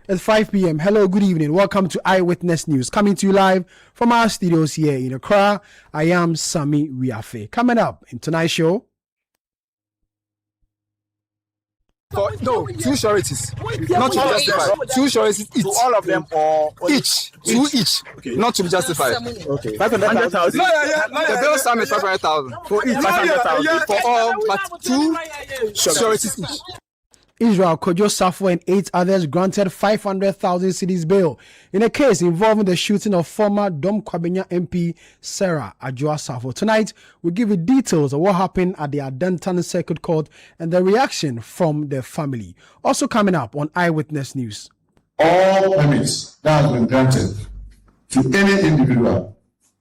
It's 5 p.m. Hello, good evening. Welcome to Eyewitness News. Coming to you live from our studios here in Accra. I am Sami Wiafe. Coming up in tonight's show. Two sureties. Not to be justified. Two sureties each. To all of them or each? Two each. Okay. Not to be justified. Okay. 500,000. The bill sum is 500,000. For each. 500,000. For all, but two sureties each. Israel Kojo Safo and 8 others granted 500,000 cedis bail in a case involving the shooting of former Dom Kwabenya MP Sarah Adjoa Safo. Tonight, we'll give you details of what happened at the Adentan Circuit Court and the reaction from the family. Also coming up on Eyewitness News. All permits that have been granted to any individual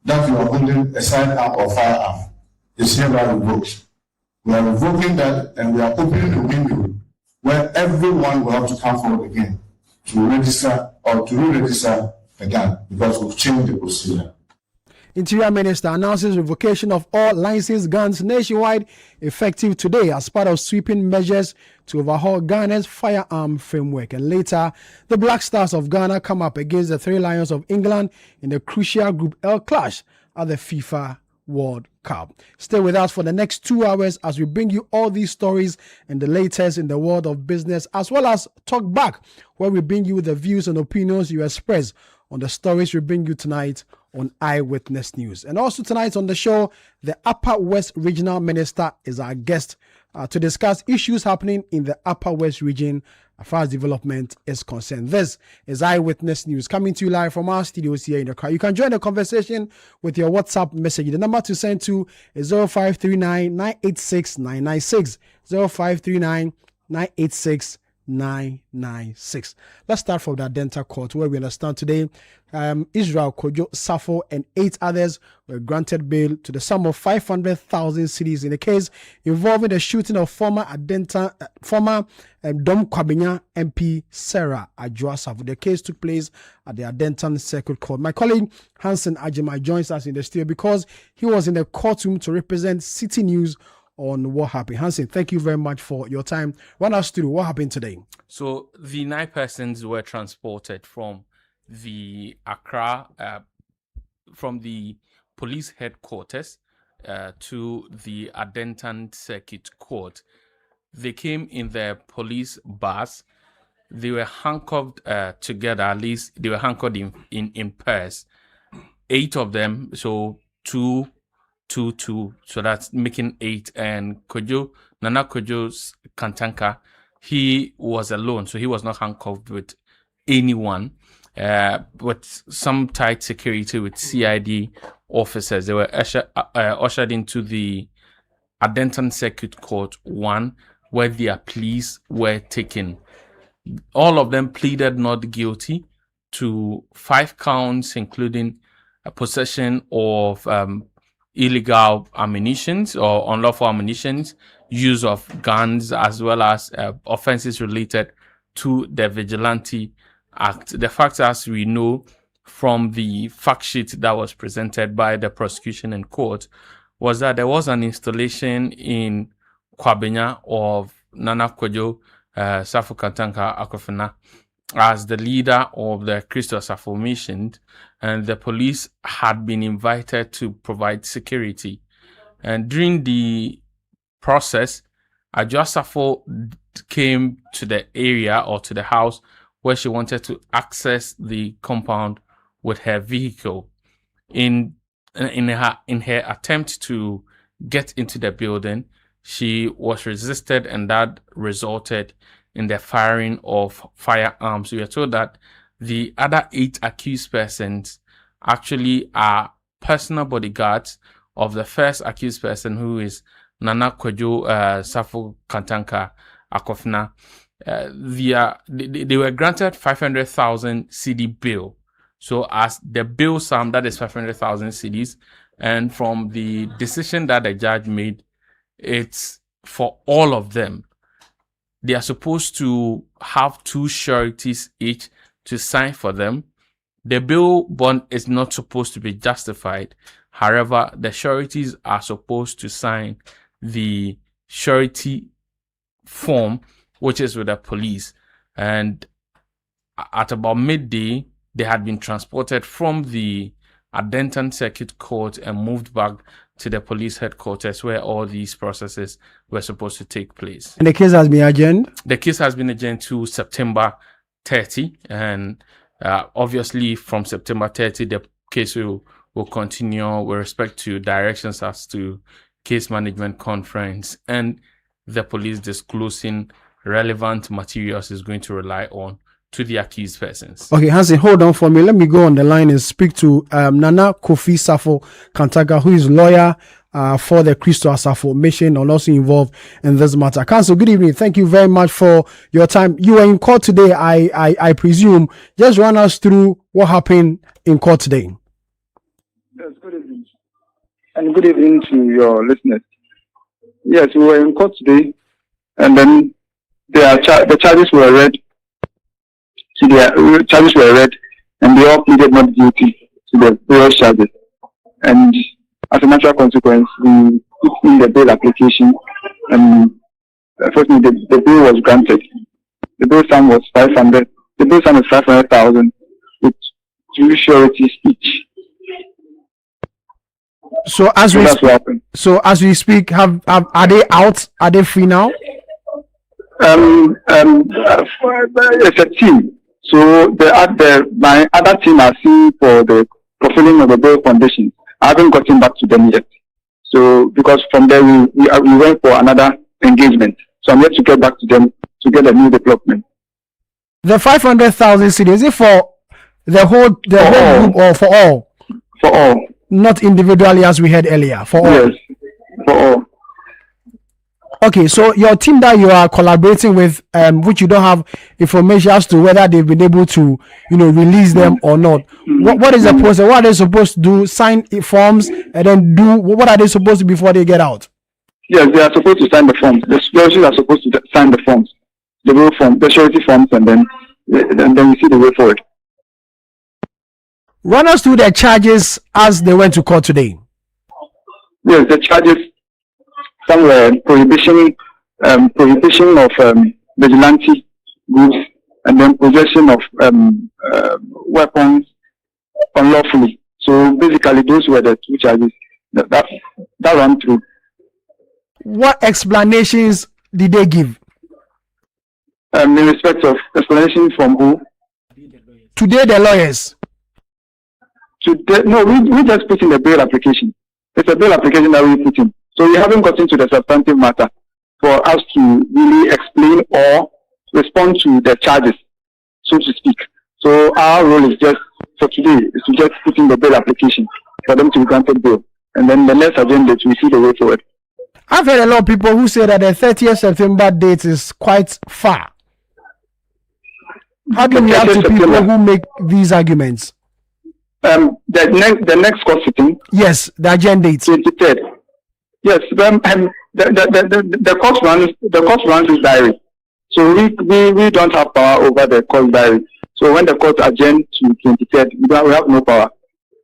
that you are holding a sidearm or firearm is hereby revoked. We are revoking that and we are opening the window where everyone will have to come forward again to register or to re-register a gun because we've changed the procedure. Interior Minister announces revocation of all licensed guns nationwide effective today as part of sweeping measures to overhaul Ghana's firearm framework. And later, the Black Stars of Ghana come up against the Three Lions of England in the crucial Group L clash at the FIFA World Cup. Stay with us for the next 2 hours as we bring you all these stories and the latest in the world of business, as well as Talk Back, where we bring you the views and opinions you express on the stories we bring you tonight on Eyewitness News. And also tonight on the show, the Upper West Regional Minister is our guest to discuss issues happening in the Upper West region as far as development is concerned. This is Eyewitness News coming to you live from our studios here in Accra. You can join the conversation with your WhatsApp message. The number to send to is 0539 986 996. 0539 986 996. Let's start from the Adentan Court, where we understand today Israel Kojo Safo and 8 others were granted bail to the sum of 500,000 cedis in a case involving the shooting of former Dom Kwabenya MP Sarah Adjoa Safo. The case took place at the Adentan Circuit Court. My colleague Hansen Ajima joins us in the studio because he was in the courtroom to represent Citi News on what happened. Hansen, thank you very much for your time. Run us through what happened today. So the 9 persons were transported from the Accra, from the police headquarters to the Adentan Circuit Court. They came in their police bus. They were handcuffed together. At least they were handcuffed in pairs. 8 of them, so 2, so that's making 8. And Nana Kojo's Kantanka, he was alone, so he was not handcuffed with anyone. With some tight security with CID officers, they were ushered into the Adentan Circuit Court 1, where their pleas were taken. All of them pleaded not guilty to 5 counts, including a possession of illegal ammunitions or unlawful ammunitions, use of guns, as well as offenses related to the Vigilante Act. The fact, as we know from the fact sheet that was presented by the prosecution in court, was that there was an installation in Kwabenya of Nana Kojo Safo Kantanka Akofena as the leader of the Christos Formation, and the police had been invited to provide security. And during the process, Adjoa Safo came to the area or to the house where she wanted to access the compound with her vehicle. In her attempt to get into the building, she was resisted, and that resulted in the firing of firearms. We are told that the other 8 accused persons actually are personal bodyguards of the first accused person, who is Nana Kojo Safo Kantanka Akofena. They were granted 500,000 CD bail. So as the bail sum, that is 500,000 CDs. And from the decision that the judge made, it's for all of them. They are supposed to have 2 sureties each to sign for them. The bail bond is not supposed to be justified. However, the sureties are supposed to sign the surety form, which is with the police. And at about midday, they had been transported from the Adentan Circuit Court and moved back to the police headquarters where all these processes were supposed to take place. And the case has been adjourned? The case has been adjourned to September 30, and obviously from September 30, the case will continue with respect to directions as to case management conference, and the police disclosing relevant materials is going to rely on to the accused persons. Okay, Hansen, hold on for me. Let me go on the line and speak to Nana Kofi Safo Kantaga, who is lawyer for the Christo Asafo mission and also involved in this matter. Counsel, good evening. Thank you very much for your time. You were in court today, I presume. Just run us through what happened in court today. Yes, good evening. And good evening to your listeners. Yes, we were in court today, and then the charges were read. So the charges were read, and they all pleaded not guilty to the various charges. And as a natural consequence, we put in the bail application, and unfortunately, the bail was granted. The bail sum was 500. The bail sum is 500,000 with 2 sureties each. So as we speak, are they out? Are they free now? It's a team. So my other team are seeing for the fulfilling of the bail conditions. I haven't gotten back to them yet. So because from there we went for another engagement. So I'm yet to get back to them to get a new development. The 500,000 cedi, is it for the whole group or for all? For all. Not individually as we heard earlier. For all. Yes. For all. Okay, so your team that you are collaborating with, which you don't have information as to whether they've been able to, release them or not. What is the process? What are they supposed to do? Sign forms and then do what are they supposed to before they get out? Yes, they are supposed to sign the forms. The securities are supposed to sign the forms, the real form, the surety forms, and then we see the way forward. Run us through the charges as they went to court today. Yes, the charges. Some were prohibition of vigilante groups, and then possession of weapons unlawfully. So basically, those were the 2 charges that ran through. What explanations did they give? In respect of explanations from who? Today, the lawyers. No, we just put in the bail application. It's a bail application that we put in. So we haven't gotten to the substantive matter for us to really explain or respond to the charges, so to speak. So our role is just, for today, is to just put in the bail application for them to be granted bail. And then the next agenda, we see the way forward. I've heard a lot of people who say that the 30th September date is quite far. How do we react to people who make these arguments? The next court sitting? Yes, the agenda date. 23rd. Yes, the court runs its diary. So we don't have power over the court diary. So when the court adjourns to 23rd, we have no power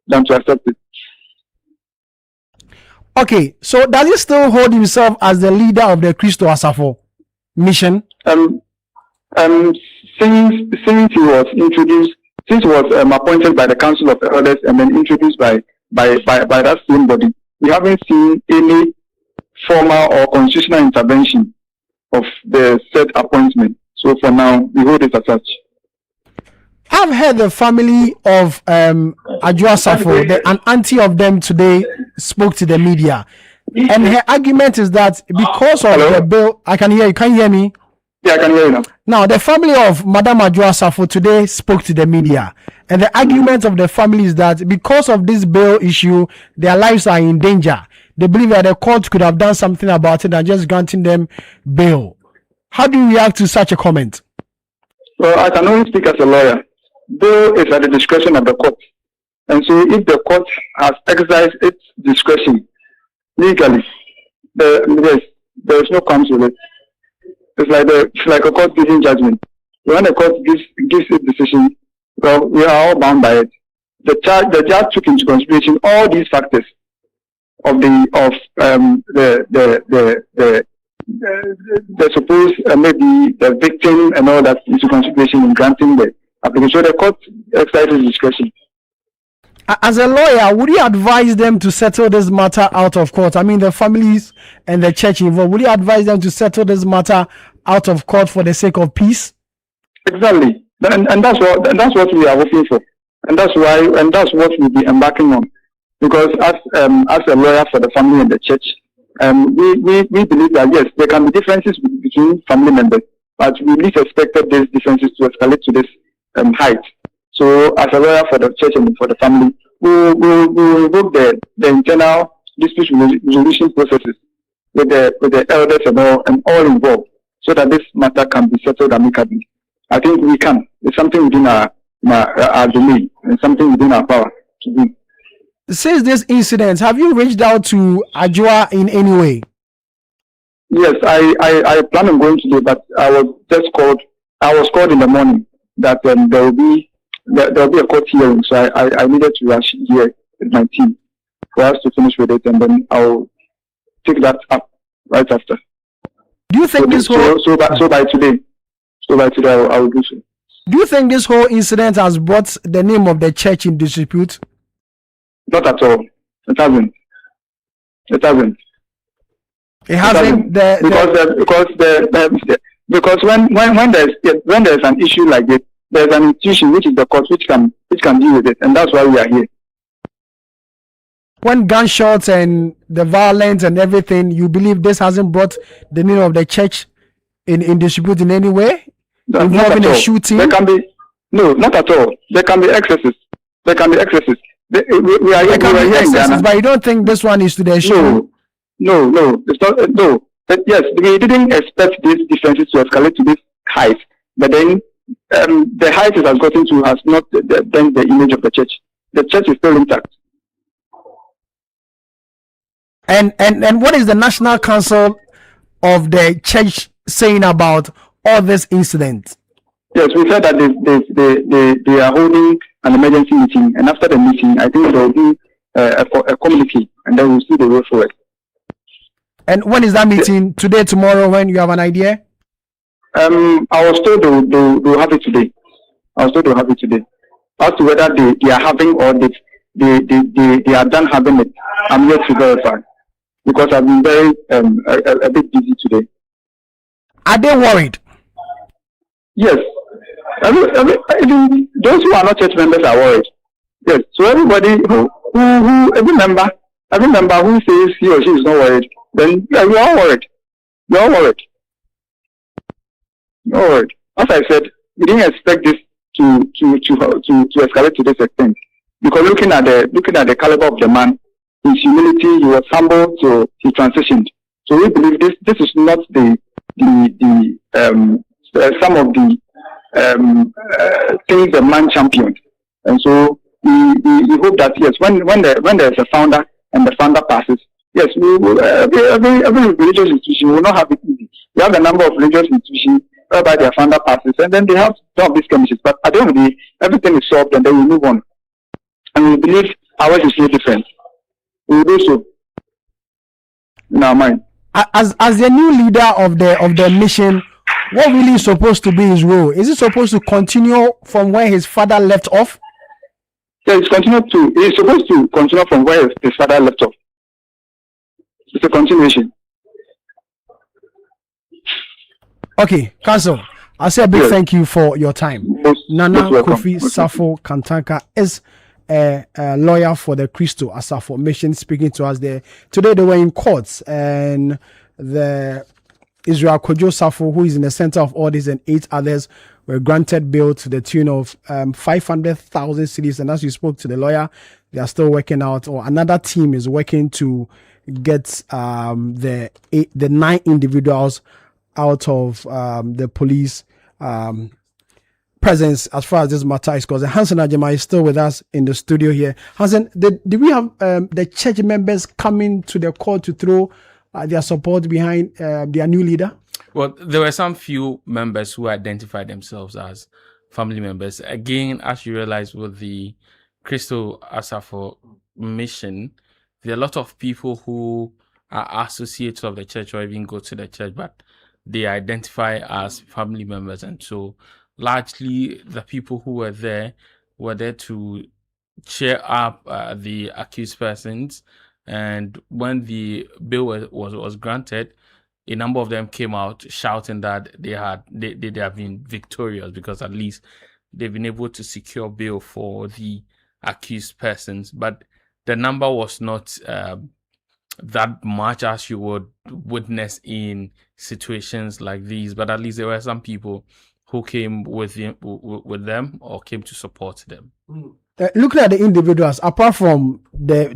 than to accept it. Okay, so does he still hold himself as the leader of the Christo Asafo mission? Since he was appointed by the Council of Elders and then introduced by that same body, we haven't seen any formal or constitutional intervention of the said appointment. So for now, we hold it as such. I've heard the family of Adjoa Safo, an auntie of them today, spoke to the media. And her argument is that because of the bill, I can hear you. Can you hear me? Yeah, I can hear you now. Now, the family of Madam Adjoa Safo today spoke to the media. And the argument of the family is that because of this bail issue, their lives are in danger. They believe that the court could have done something about it and just granting them bail. How do you react to such a comment? Well, I can only speak as a lawyer. Bail is at the discretion of the court. And so if the court has exercised its discretion legally, there is no comes with it. It's like a court giving judgment. When the court gives its decision, well, we are all bound by it. The judge took into consideration all these factors of the supposed maybe the victim and all that into consideration in granting the application. So the court exercises discretion. As a lawyer, would you advise them to settle this matter out of court? I mean, the families and the church involved. Would you advise them to settle this matter out of court for the sake of peace? Exactly, and that's what we are hoping for, and that's what we'll be embarking on. Because as a lawyer for the family and the church, we believe that yes, there can be differences between family members, but we least expected these differences to escalate to this height. So, as a lawyer for the church and for the family, we invoke the internal dispute resolution processes with the elders and all involved, so that this matter can be settled amicably. I think we can. It's something within our domain and something within our power to do. Since this incident, have you reached out to Ajua in any way? Yes, I plan on going today, but I was called in the morning that there will be a court hearing, so I needed to rush here with my team for us to finish with it, and then I'll take that up right after. Do you think by today I will do so. Do you think this whole incident has brought the name of the church in disrepute? Not at all. It hasn't. It hasn't. It hasn't. Because when there's an issue like this, there's an institution which is the court which can deal with it, and that's why we are here. When gunshots and the violence and everything, you believe this hasn't brought the name of the church in dispute in any way? Involving a shooting? There can be not at all. There can be excesses. We are here in Ghana. But you don't think this one is to the issue? No, it's not. No, but yes, we didn't expect these differences to escalate to this height. But then the height it has gotten to has not been the image of the church. The church is still intact. And what is the National Council of the Church saying about all this incident? Yes, we said that they are holding an emergency meeting, and after the meeting, I think there will be a communique, and then we'll see the way forward. And when is that meeting? Today, tomorrow? When you have an idea? I was told they'll have it today. As to whether they are having or they are done having it, I'm yet to verify, because I've been very a bit busy today. Are they worried? Yes. Even those who are not church members are worried. Yes. So everybody every member who says he or she is not worried, then we are all worried. You're all worried. As I said, we didn't expect this to escalate to this extent, because looking at the caliber of the man, his humility, he was humble, so he transitioned. So we believe this is not some of the things the man championed, and so we hope that yes, when there's a founder and the founder passes, yes, we will, every religious institution will not have it easy. We have a number of religious institutions whereby their founder passes, and then they have some of these commissions. But at the end of the day, everything is solved, and then we move on. And we believe ours is no different. We will do so in our mind. As the new leader of the mission, what really is supposed to be his role? Is he supposed to continue from where his father left off? Yeah, he's supposed to continue from where his father left off. It's a continuation. Okay, Council, I'll say a big thank you for your time. Nana Kofi Safo Kantanka is a lawyer for the Christo Asafo Mission, speaking to us there. Today they were in courts, and the Israel Kojo Safo, who is in the center of all this, and 8 others were granted bail to the tune of 500,000 cedis. And as you spoke to the lawyer, they are still working out, or another team is working to get the 9 individuals out of the police presence as far as this matter is concerned. Hansen Ajema is still with us in the studio here. Hansen, did we have the church members coming to the court to throw their support behind their new leader? Well, there were some few members who identified themselves as family members. Again, as you realize with the Christo Asafo mission, there are a lot of people who are associates of the church or even go to the church, but they identify as family members. And so largely the people who were there to cheer up the accused persons. And when the bill was granted, a number of them came out shouting that they have been victorious because at least they've been able to secure bail for the accused persons. But the number was not that much as you would witness in situations like these. But at least there were some people who came with them or came to support them. Looking at the individuals, apart from the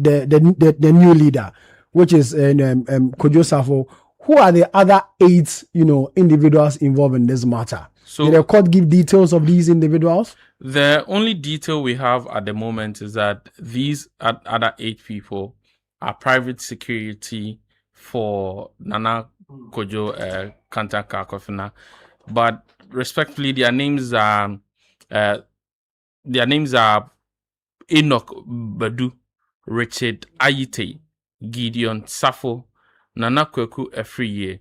new leader, which is Kojo Safo, who are the other 8, individuals involved in this matter? So did the court give details of these individuals? The only detail we have at the moment is that these other 8 people are private security for Nana Kojo Kantaka Kofina, but respectfully, their names are Enoch Badu, Richard Ayite, Gideon Safo, Nana Kweku Efriye,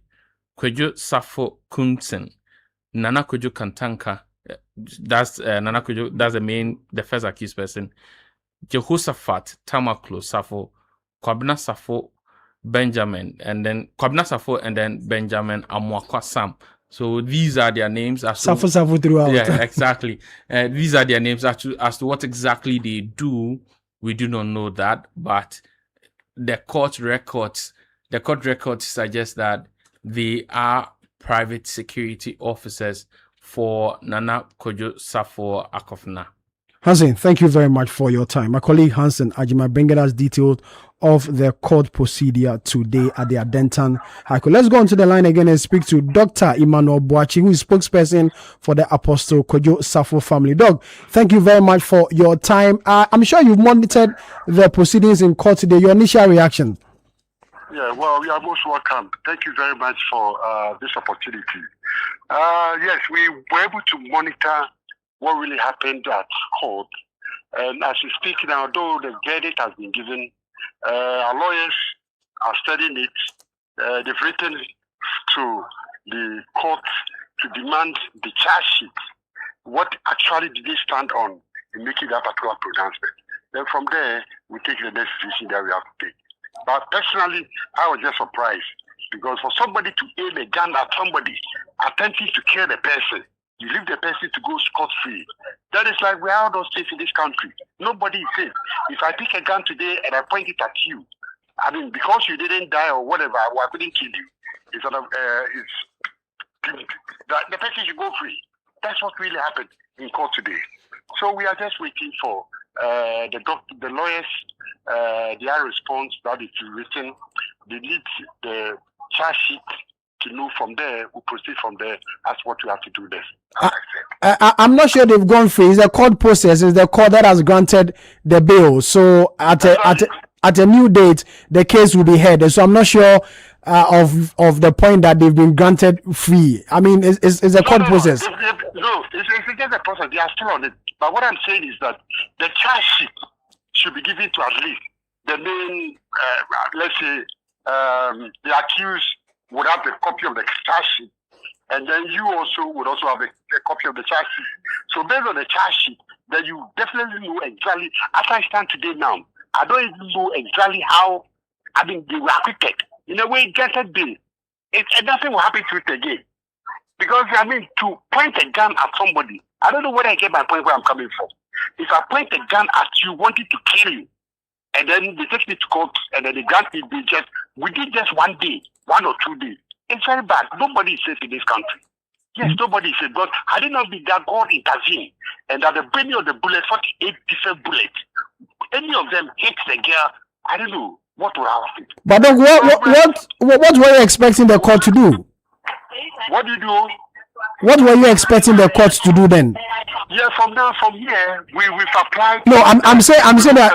Kwejo Safo Kunsen, Nana Kojo Kantanka, that's Nana Kojo, that's the first accused person, Jehoshaphat Tamaklo Safo, Kwabna Safo Benjamin, and then Kwabna Safo and then Benjamin Amwakwa Sam. So these are their names. Safo throughout. Yeah, exactly. These are their names. As to what exactly they do, we do not know that. But the court records suggest that they are private security officers for Nana Kojo Safo Akofna. Hansen, thank you very much for your time. My colleague Hansen Ajima bringing us details of the court procedure today at the Adentan High Court. Let's go onto the line again and speak to Dr. Emmanuel Boachi, who is spokesperson for the Apostle Kojo Safo family. Doc, thank you very much for your time. I'm sure you've monitored the proceedings in court today. Your initial reaction? Yeah, well, you are most welcome. Thank you very much for this opportunity. Yes, we were able to monitor what really happened at court. And as we speak now, though the verdict has been given, our lawyers are studying it. They've written to the court to demand the charge sheet. What actually did they stand on in making that particular pronouncement? Then from there, we take the next decision that we have to take. But personally, I was just surprised because for somebody to aim a gun at somebody, attempting to kill the person, you leave the person to go scot-free. That is like we're out of safe in this country. Nobody is safe. If I pick a gun today and I point it at you, I mean, because you didn't die or whatever, I couldn't kill you. It's the person should go free. That's what really happened in court today. So we are just waiting for the lawyers, their response that is written. They need the charge sheet to know from there. We proceed from there. That's what we have to do this. I'm not sure they've gone free. It's a court process. It's the court that has granted the bail. So at a new date, the case will be heard. So I'm not sure of the point that they've been granted free. I mean, it's a court process. No, it's just a process. They are still on it. But what I'm saying is that the charge sheet should be given to at least the main, let's say, the accused would have the copy of the charge sheet, and then you also would also have a copy of the charge sheet. So based on the charge sheet, then you definitely know exactly. As I stand today now, I don't even know exactly how. I mean, they were acquitted. In a way, granted bail. Nothing will happen to it again. Because, I mean, to point a gun at somebody, I don't know whether I get my point where I'm coming from. If I point a gun at you, wanting to kill you, and then they take me to court, and then they grant me within just 1 day, 1 or 2 days. It's very bad. Nobody is safe in this country. Yes, nobody is safe. But had it not been that God intervened, and that the brain of the bullet, 48 different bullets, any of them hits the girl, I don't know what will happen. But then what were you expecting the court to do? What do you do? What were you expecting the court to do then? Yeah, from here, we've applied. No, I'm saying that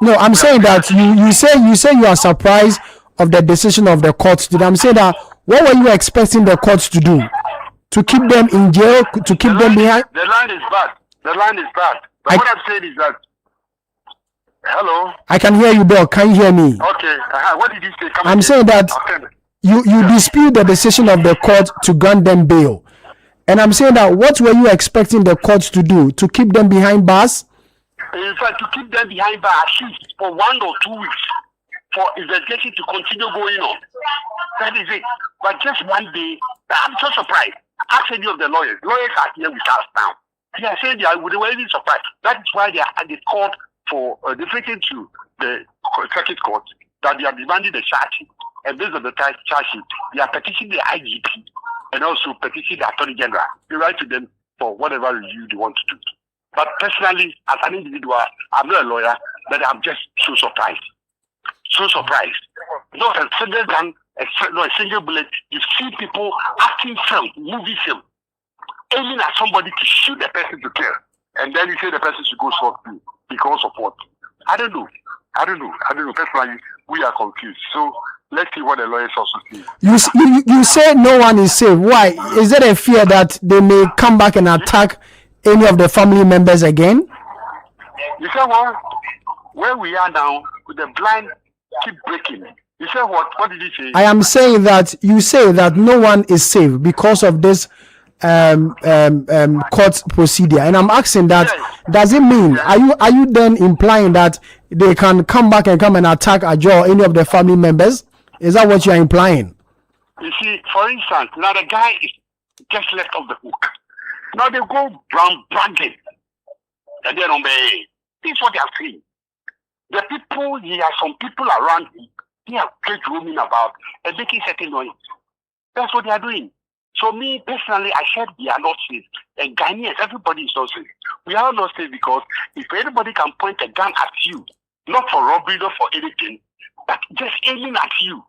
I'm saying that you say you are surprised of the decision of the court today. I'm saying that what were you expecting the court to do? To keep them in jail? To keep them behind? The line is bad. But what I'm saying is that. Hello. I can hear you, Doc. Can you hear me? Okay. What did you say? I'm saying that you dispute the decision of the court to grant them bail. And I'm saying that what were you expecting the courts to do? To keep them behind bars? In fact, to keep them behind bars at least for 1 or 2 weeks for investigation to continue going on. That is it. But just one day, I'm so surprised. Ask any of the lawyers. Lawyers are here with us now. They are saying they were really surprised. That is why they are at the court for defecting to the circuit court that they are demanding the charge sheet. And based on the charge sheet, they are petitioning the IGP and also petitioning the Attorney General. They write to them for whatever review they want to do. But personally, as an individual, I'm not a lawyer, but I'm just so surprised. So surprised. Not a single gun, a single bullet. You see people acting film, movie film, aiming at somebody to shoot the person to kill. And then you say the person should go scot-free because of what? I don't know. Personally, we are confused. So let's see what the lawyers also see. You say no one is safe. Why? Is there a fear that they may come back and attack any of the family members again? You say what? Where we are now, with the blind keep breaking. You say what? What did you say? I am saying that you say that no one is safe because of this court procedure, and I'm asking that, yes. Does it mean, are you then implying that they can come back and come and attack Ajo or any of the family members? Is that what you are implying? You see, for instance, now the guy is just left off the hook. Now they go bragging, and then this is what they are saying. The people, he has some people around him, they are just roaming about and making certain noise. That's what they are doing. So me, personally, I said we are not safe. And Ghanaians, everybody is not safe. We are not safe because if anybody can point a gun at you, not for robbery, not for anything, but just aiming at you.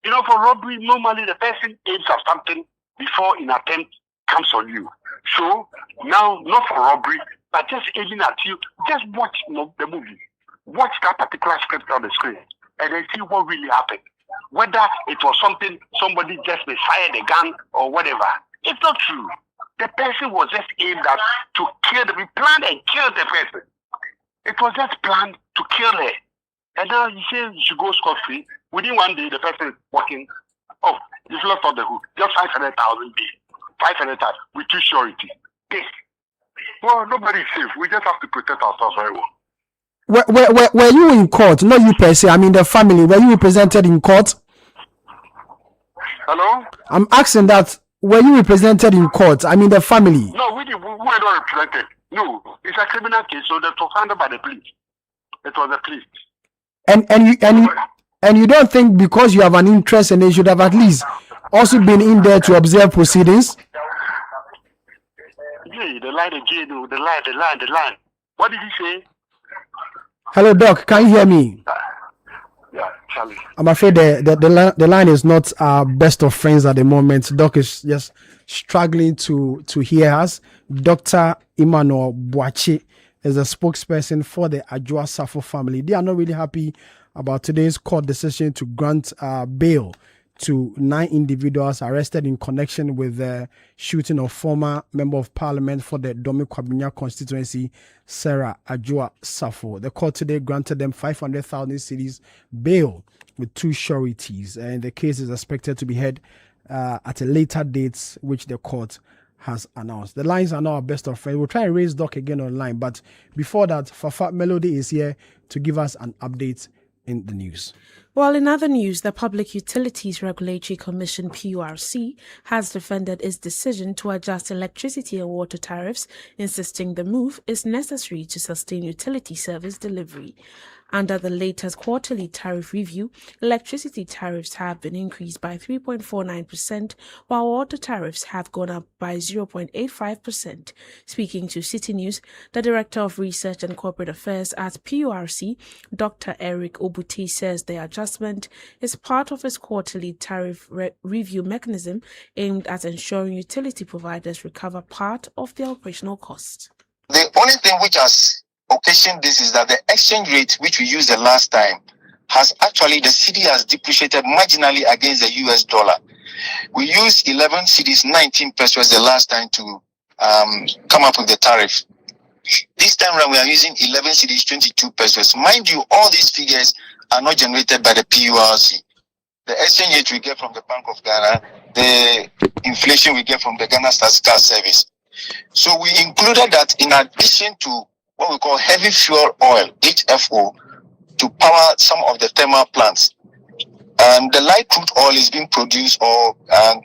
You know, for robbery, normally the person aims at something before an attempt comes on you. So now, not for robbery, but just aiming at you, just watch the movie. Watch that particular script on the screen and then see what really happened. Whether it was somebody just misfired a gun or whatever. It's not true. The person was just aimed at to kill we planned and killed the person. It was just planned to kill her. And now you say you should go scot-free. Within 1 day, the person is walking. Oh, you've lost on the hook. Just 500,000 days. 500,000 with 2 surety. This. Well, nobody's safe. We just have to protect ourselves very well. Were you in court? Not you per se. I mean the family. Were you represented in court? Hello? I'm asking that. Were you represented in court? I mean the family. No, we were not represented. No, it's a criminal case, so that was handled by the police. It was the police. And you don't think because you have an interest and they should have at least also been in there to observe proceedings? Yeah, the line. What did he say? Hello, Doc. Can you hear me? Yeah, Charlie. I'm afraid the line is not our best of friends at the moment. Doc is just struggling to hear us. Dr. Emmanuel Boachi is a spokesperson for the Ajua Safo family. They are not really happy about today's court decision to grant bail to 9 individuals arrested in connection with the shooting of former Member of Parliament for the Domi Kwabinya constituency, Sarah Ajua Safo. The court today granted them 500,000 cedis bail with 2 sureties, and the case is expected to be heard at a later date, which the court has announced. The lines are now our best of friends. We'll try and raise Doc again online, but before that, Fafa Melody is here to give us an update in the news. Well, in other news, the Public Utilities Regulatory Commission, PURC, has defended its decision to adjust electricity and water tariffs, insisting the move is necessary to sustain utility service delivery. Under the latest quarterly tariff review, electricity tariffs have been increased by 3.49%, while water tariffs have gone up by 0.85%. Speaking to Citi News, the Director of Research and Corporate Affairs at PURC, Dr. Eric Obuti, says the adjustment is part of its quarterly tariff review mechanism aimed at ensuring utility providers recover part of their operational costs. The only thing which has occasioned this is that the exchange rate which we used the last time has actually, the cedi has depreciated marginally against the US dollar. We used 11 cedis, 19 pesos the last time to come up with the tariff. This time around we are using 11 cedis, 22 pesos. Mind you, all these figures are not generated by the PURC. The exchange rate we get from the Bank of Ghana the inflation we get from the Ghana Statistical Service. So we included that in addition to what we call heavy fuel oil, HFO, to power some of the thermal plants. And the light crude oil is being produced or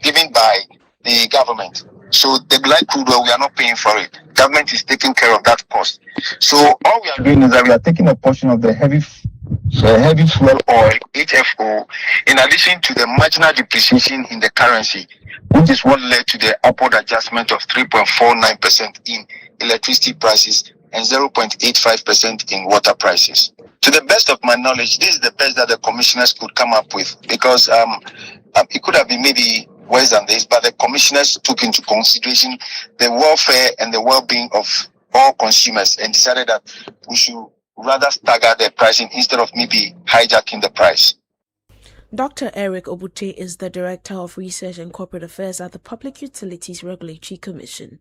given by the government. So the light crude oil, we are not paying for it. Government is taking care of that cost. So all we are doing is that we are taking a portion of the heavy fuel oil, HFO, in addition to the marginal depreciation in the currency, which is what led to the upward adjustment of 3.49% in electricity prices and 0.85% in water prices. To the best of my knowledge, this is the best that the commissioners could come up with, because it could have been maybe worse than this, but the commissioners took into consideration the welfare and the well-being of all consumers and decided that we should rather stagger the pricing instead of maybe hijacking the price. Dr. Eric Obute is the Director of Research and Corporate Affairs at the Public Utilities Regulatory Commission.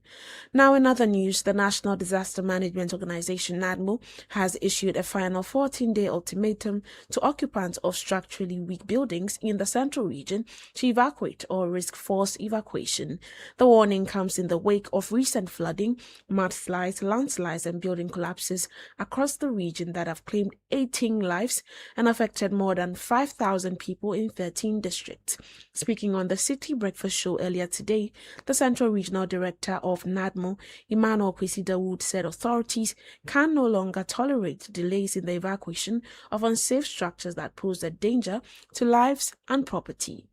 Now, in other news, the National Disaster Management Organization, NADMO, has issued a final 14-day ultimatum to occupants of structurally weak buildings in the central region to evacuate or risk forced evacuation. The warning comes in the wake of recent flooding, mudslides, landslides, and building collapses across the region that have claimed 18 lives and affected more than 5,000 people in 13 districts. Speaking on the City Breakfast Show earlier today, the Central Regional Director of NADMO, Emmanuel Kwesi, said authorities can no longer tolerate delays in the evacuation of unsafe structures that pose a danger to lives and property.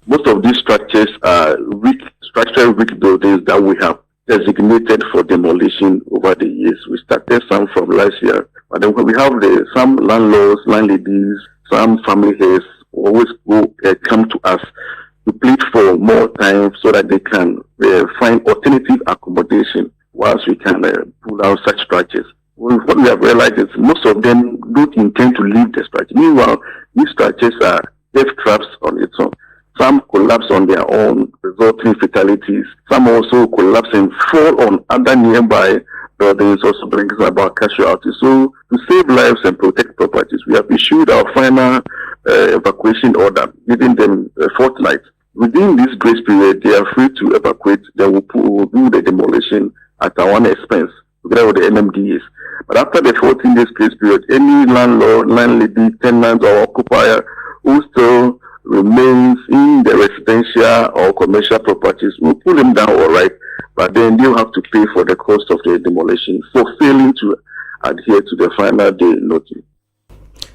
Most of these structures are structural weak buildings that we have designated for demolition over the years. We started some from last year, but then we have some landlords, landladies, some family heads always come to us to plead for more time so that they can find alternative accommodation whilst we can pull out such structures. What we have realized is most of them don't intend to leave the structure. Meanwhile, these structures are death traps on its own. Some collapse on their own, resulting in fatalities. Some also collapse and fall on other nearby buildings, also brings about casualties. So to save lives and protect properties, we have issued our final evacuation order, giving them a fortnight. Within this grace period, they are free to evacuate. They will do the demolition at our own expense, together with the NMDAs. But after the 14 days grace period, any landlord, landlady, tenant, or occupier who still remains in the residential or commercial properties will pull them down, all right, but then they'll have to pay for the cost of the demolition for failing to adhere to the final day notice.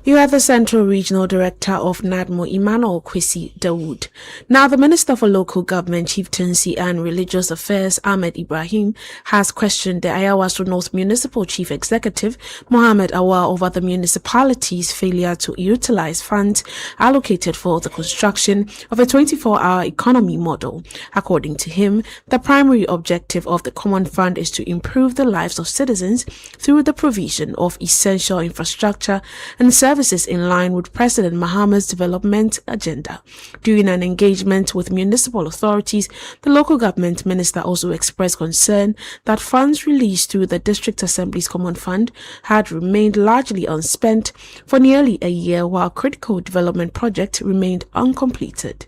You are the Central Regional Director of NADMO, Emmanuel Kwesi Dawood. Now, the Minister for Local Government, Chieftaincy and Religious Affairs, Ahmed Ibrahim, has questioned the Ayawaso North Municipal Chief Executive, Mohammed Awa, over the municipality's failure to utilize funds allocated for the construction of a 24-hour economy model. According to him, the primary objective of the Common Fund is to improve the lives of citizens through the provision of essential infrastructure and services in line with President Mahama's development agenda. During an engagement with municipal authorities, the local government minister also expressed concern that funds released through the District Assembly's Common Fund had remained largely unspent for nearly a year, while critical development projects remained uncompleted.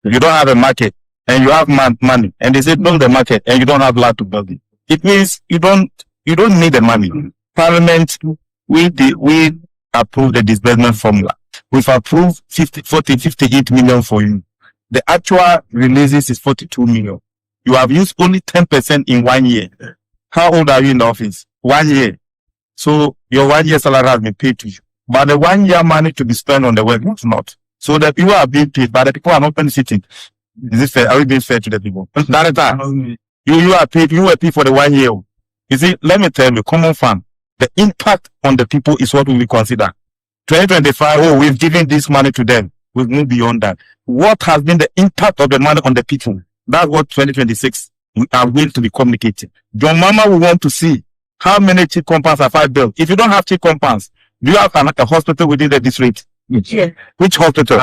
You don't have a market and you have money, and they say build the market and you don't have land to build it. It means you don't need the money. Parliament, we approve the disbursement formula. We've approved 58 million for you. The actual releases is 42 million. You have used only 10% in 1 year. How old are you in the office? 1 year. So your 1 year salary has been paid to you. But the 1 year money to be spent on the work was not. So the people are being paid, but the people are not benefiting. Is it fair? Are we being fair to the people? You are paid, you were paid for the 1 year. You see, let me tell you, Common Fund, the impact on the people is what we will consider. 2025, we've given this money to them. We've moved beyond that. What has been the impact of the money on the people? That's what 2026 we are going to be communicating. John Mama, we want to see how many cheap compounds have I built. If you don't have cheap compounds, do you have a hospital within the district? Yeah. Which hospital?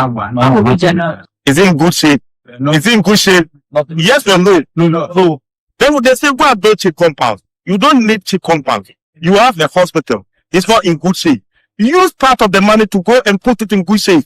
Is it in good shape? No. Is it in good shape? Yes or no? No. Then they say, go and build cheap compounds. You don't need cheap compounds. You have the hospital. It's not in good shape. Use part of the money to go and put it in good shape.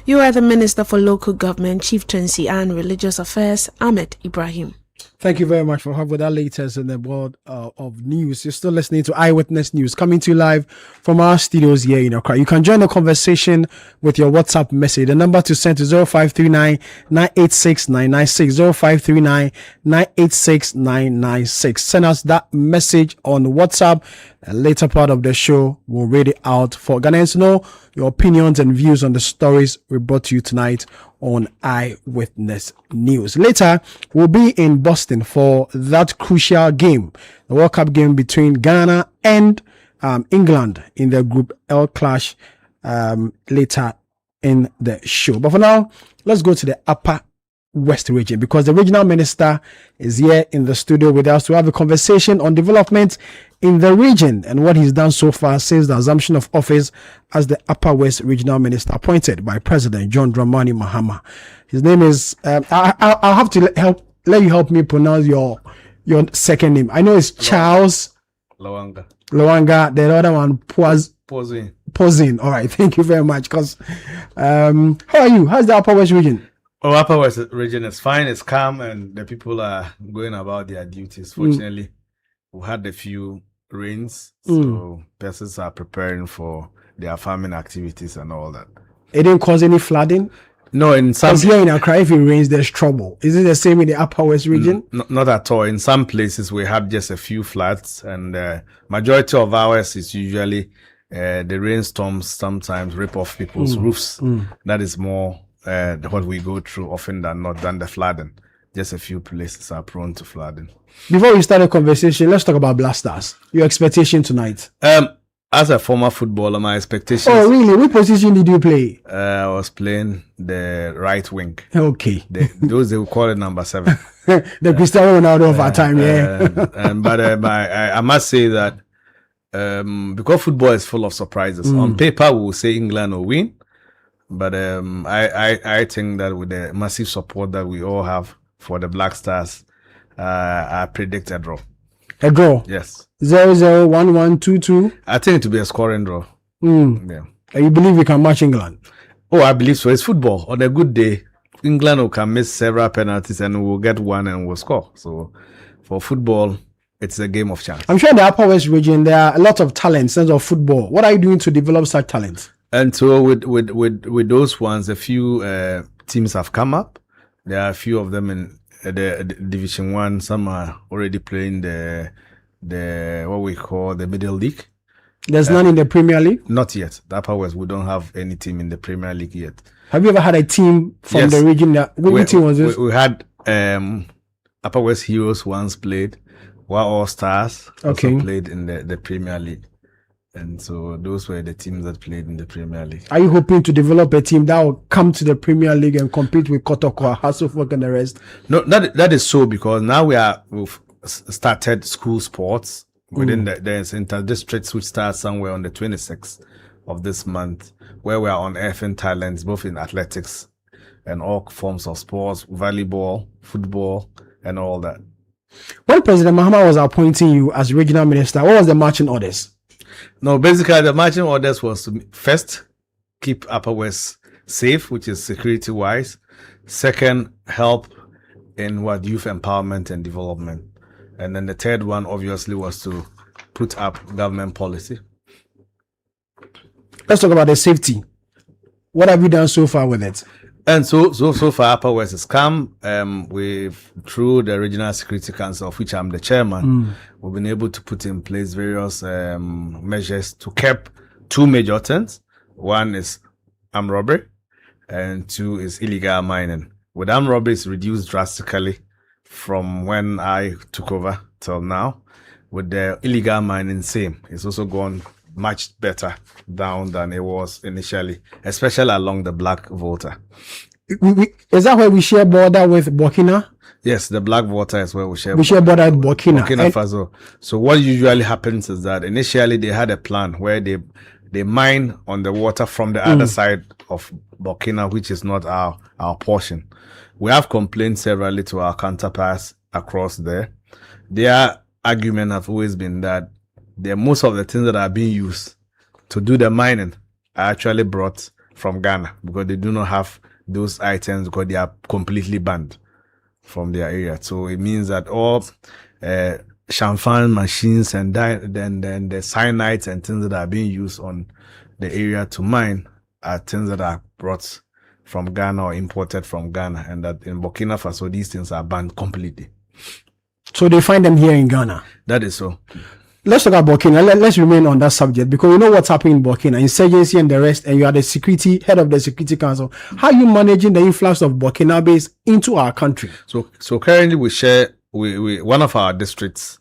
You are the Minister for Local Government, Chieftaincy and Religious Affairs, Ahmed Ibrahim. Thank you very much for having that latest in the world of news. You're still listening to Eyewitness News, coming to you live from our studios here in Accra. You can join the conversation with your WhatsApp message. The number to send to 0539 986 996, 0539 986 996. Send us that message on WhatsApp. A later part of the show, we'll read it out for Ghanaians to know your opinions and views on the stories we brought to you tonight on Eyewitness News. Later, we'll be in Boston for that crucial game, the World Cup game between Ghana and England in the Group L clash later in the show. But for now, let's go to the Upper West region, because the regional minister is here in the studio with us to have a conversation on development in the region and what he's done so far since the assumption of office as the Upper West regional minister appointed by President John Dramani Mahama. His name is I'll have to let you help me pronounce your second name. I know it's Charles Lawanga. The other one Pozin. All right, thank you very much. Because how are you? How's the Upper West region? Oh, Upper West region is fine. It's calm, and the people are going about their duties. Fortunately, we had a few rains, so persons are preparing for their farming activities and all that. It didn't cause any flooding? No, in some... Because here in Accra, if it rains, there's trouble. Is it the same in the Upper West region? Not at all. In some places, we have just a few floods, and majority of ours is usually the rainstorms sometimes rip off people's roofs. That is more what we go through often than not than the flooding. Just a few places are prone to flooding. Before we start the conversation, let's talk about Black Stars. Your expectation tonight? As a former footballer, my expectations... Oh, really? What position did you play? I was playing the right wing. Okay. Those they will call it number 7. The Cristiano Ronaldo of our time, yeah. But I must say that because football is full of surprises, on paper we will say England will win. But I think that with the massive support that we all have for the Black Stars, I predict a draw. A draw? Yes. 0-0, 1-1, 2-2. I think it will be a scoring draw. Yeah. And you believe we can match England? Oh, I believe so. It's football. On a good day, England can miss several penalties and we'll get one and we'll score. So for football, it's a game of chance. I'm sure in the Upper West region, there are a lot of talents in terms of football. What are you doing to develop such talents? And so with those ones, a few teams have come up. There are a few of them in the Division 1. Some are already playing the what we call the Middle League. There's none in the Premier League? Not yet. The Upper West, we don't have any team in the Premier League yet. Have you ever had a team from the region? Which team was this? We had Upper West Heroes once played, while All Stars also played in the Premier League. And so those were the teams that played in the Premier League. Are you hoping to develop a team that will come to the Premier League and compete with Kotoko, Hasselhoff and the rest? No, that is so, because now we've started school sports within the inter-districts, which starts somewhere on the 26th of this month, where we are on FN talents, both in athletics and all forms of sports, volleyball, football, and all that. When President Mahama was appointing you as regional minister, what was the marching orders? No, basically the marching orders was to first keep Upper West safe, which is security wise. Second, help in youth empowerment and development. And then the third one obviously was to put up government policy. Let's talk about the safety. What have you done so far with it? And so far Upper West is calm. We've, through the Regional Security Council, of which I'm the chairman, we've been able to put in place various measures to curb 2 major things. One is armed robbery, and 2 is illegal mining. With armed robbery, it's reduced drastically from when I took over till now. With the illegal mining, same. It's also gone much better down than it was initially, especially along the Black Volta. Is that where we share border with Burkina? Yes, the Black Volta is where we share border with Burkina Faso. So what usually happens is that initially they had a plan where they mine on the water from the other side of Burkina, which is not our portion. We have complained severally to our counterparts across there. Their argument have always been that most of the things that are being used to do the mining are actually brought from Ghana because they do not have those items because they are completely banned from their area. So it means that all champagne machines and then the cyanides and things that are being used on the area to mine are things that are brought from Ghana or imported from Ghana, and that in Burkina Faso these things are banned completely. So they find them here in Ghana. That is so. Let's talk about Burkina. Let's remain on that subject because you know what's happening in Burkina, insurgency and the rest, and you are the head of the Security Council. How are you managing the influx of Burkinabes into our country? So currently we share, we one of our districts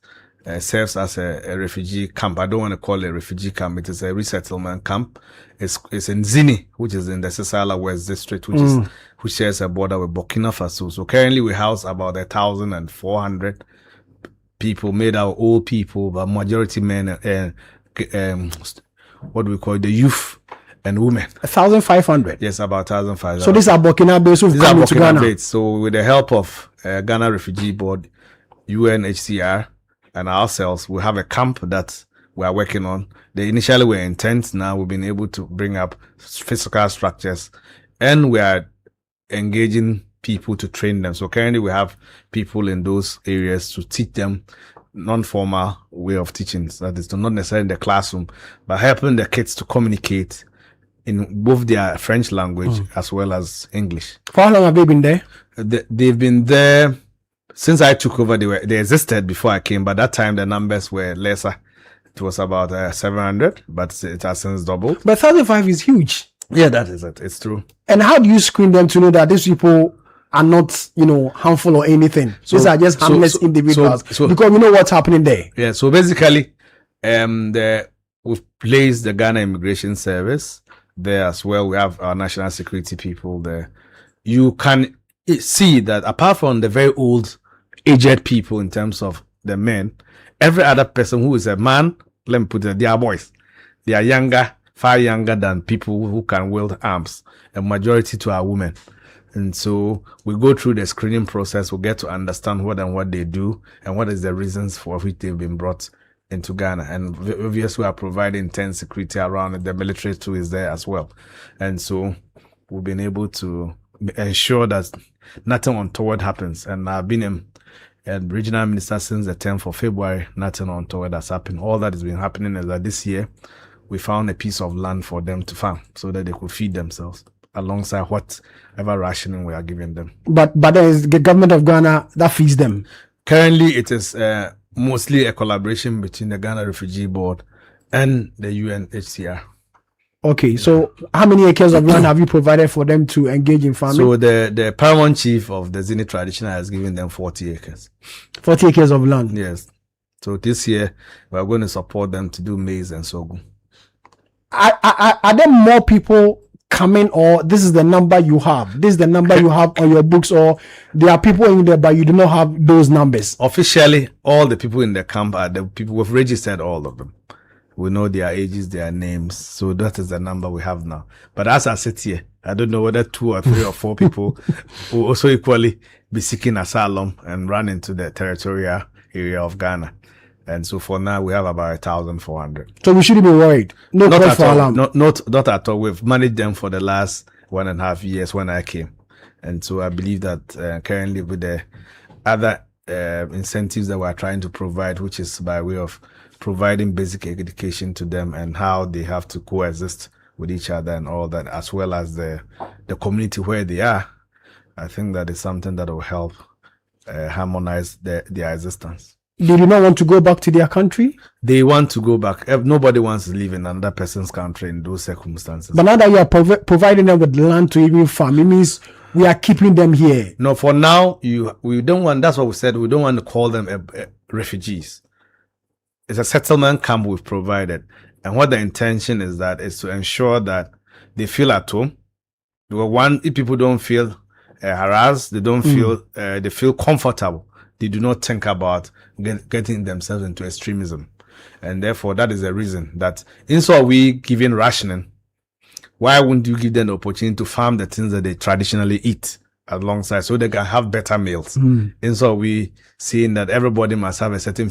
serves as a refugee camp. I don't want to call it a refugee camp. It is a resettlement camp. It's in Zini, which is in the Sisala West district, which shares a border with Burkina Faso. So currently we house about 1,400 people, made out old people, but majority men and what we call the youth and women. 1,500. Yes, about 1,500. So these are Burkinabes who've come to Ghana. So with the help of Ghana Refugee Board, UNHCR, and ourselves, we have a camp that we are working on. They initially were in tents. Now we've been able to bring up physical structures, and we are engaging people to train them. So currently we have people in those areas to teach them non-formal way of teaching. That is not necessarily in the classroom, but helping the kids to communicate in both their French language as well as English. For how long have they been there? They've been there since I took over. They existed before I came, but that time the numbers were lesser. It was about 700, but it has since doubled. But 1,500 is huge. Yeah, that is it. It's true. And how do you screen them to know that these people are not, harmful or anything? These are just harmless individuals because we know what's happening there. Yeah. So basically, we've placed the Ghana Immigration Service there as well. We have our national security people there. You can see that apart from the very old, aged people in terms of the men, every other person who is a man, let me put it, they are boys. They are younger, far younger than people who can wield arms. A majority to are women. And so we go through the screening process. We get to understand what they do and what is the reasons for which they've been brought into Ghana. And obviously we are providing intense security around it. The military too is there as well. And so we've been able to ensure that nothing untoward happens. And I've been and regional minister since the 10th of February, nothing untoward has happened. All that has been happening is that this year we found a piece of land for them to farm so that they could feed themselves alongside whatever rationing we are giving them. But there is the government of Ghana that feeds them. Currently, it is mostly a collaboration between the Ghana Refugee Board and the UNHCR. Okay, so how many acres of land have you provided for them to engage in farming? So the paramount chief of the Zini tradition has given them 40 acres. 40 acres of land? Yes. So this year, we are going to support them to do maize and sorghum. Are there more people coming, or this is the number you have? This is the number you have on your books, or there are people in there, but you do not have those numbers? Officially, all the people in the camp are the people we've registered, all of them. We know their ages, their names. So that is the number we have now. But as I sit here, I don't know whether 2 or 3 or 4 people will also equally be seeking asylum and run into the territorial area of Ghana. And so for now, we have about 1,400. So we shouldn't be worried. No cause for alarm. Not at all. We've managed them for the last 1.5 years when I came. And so I believe that currently with the other incentives that we're trying to provide, which is by way of providing basic education to them and how they have to coexist with each other and all that, as well as the community where they are, I think that is something that will help harmonize their existence. They do not want to go back to their country? They want to go back. Nobody wants to live in another person's country in those circumstances. But now that you are providing them with land to even farm, it means we are keeping them here. No, for now, we don't want, that's what we said, we don't want to call them refugees. It's a settlement camp we've provided. And what the intention is to ensure that they feel at home. If people don't feel harassed, they don't feel, they feel comfortable. They do not think about getting themselves into extremism. And therefore, that is the reason that instead of we giving rationing, why wouldn't you give them the opportunity to farm the things that they traditionally eat alongside so they can have better meals? Instead of we seeing that everybody must have a certain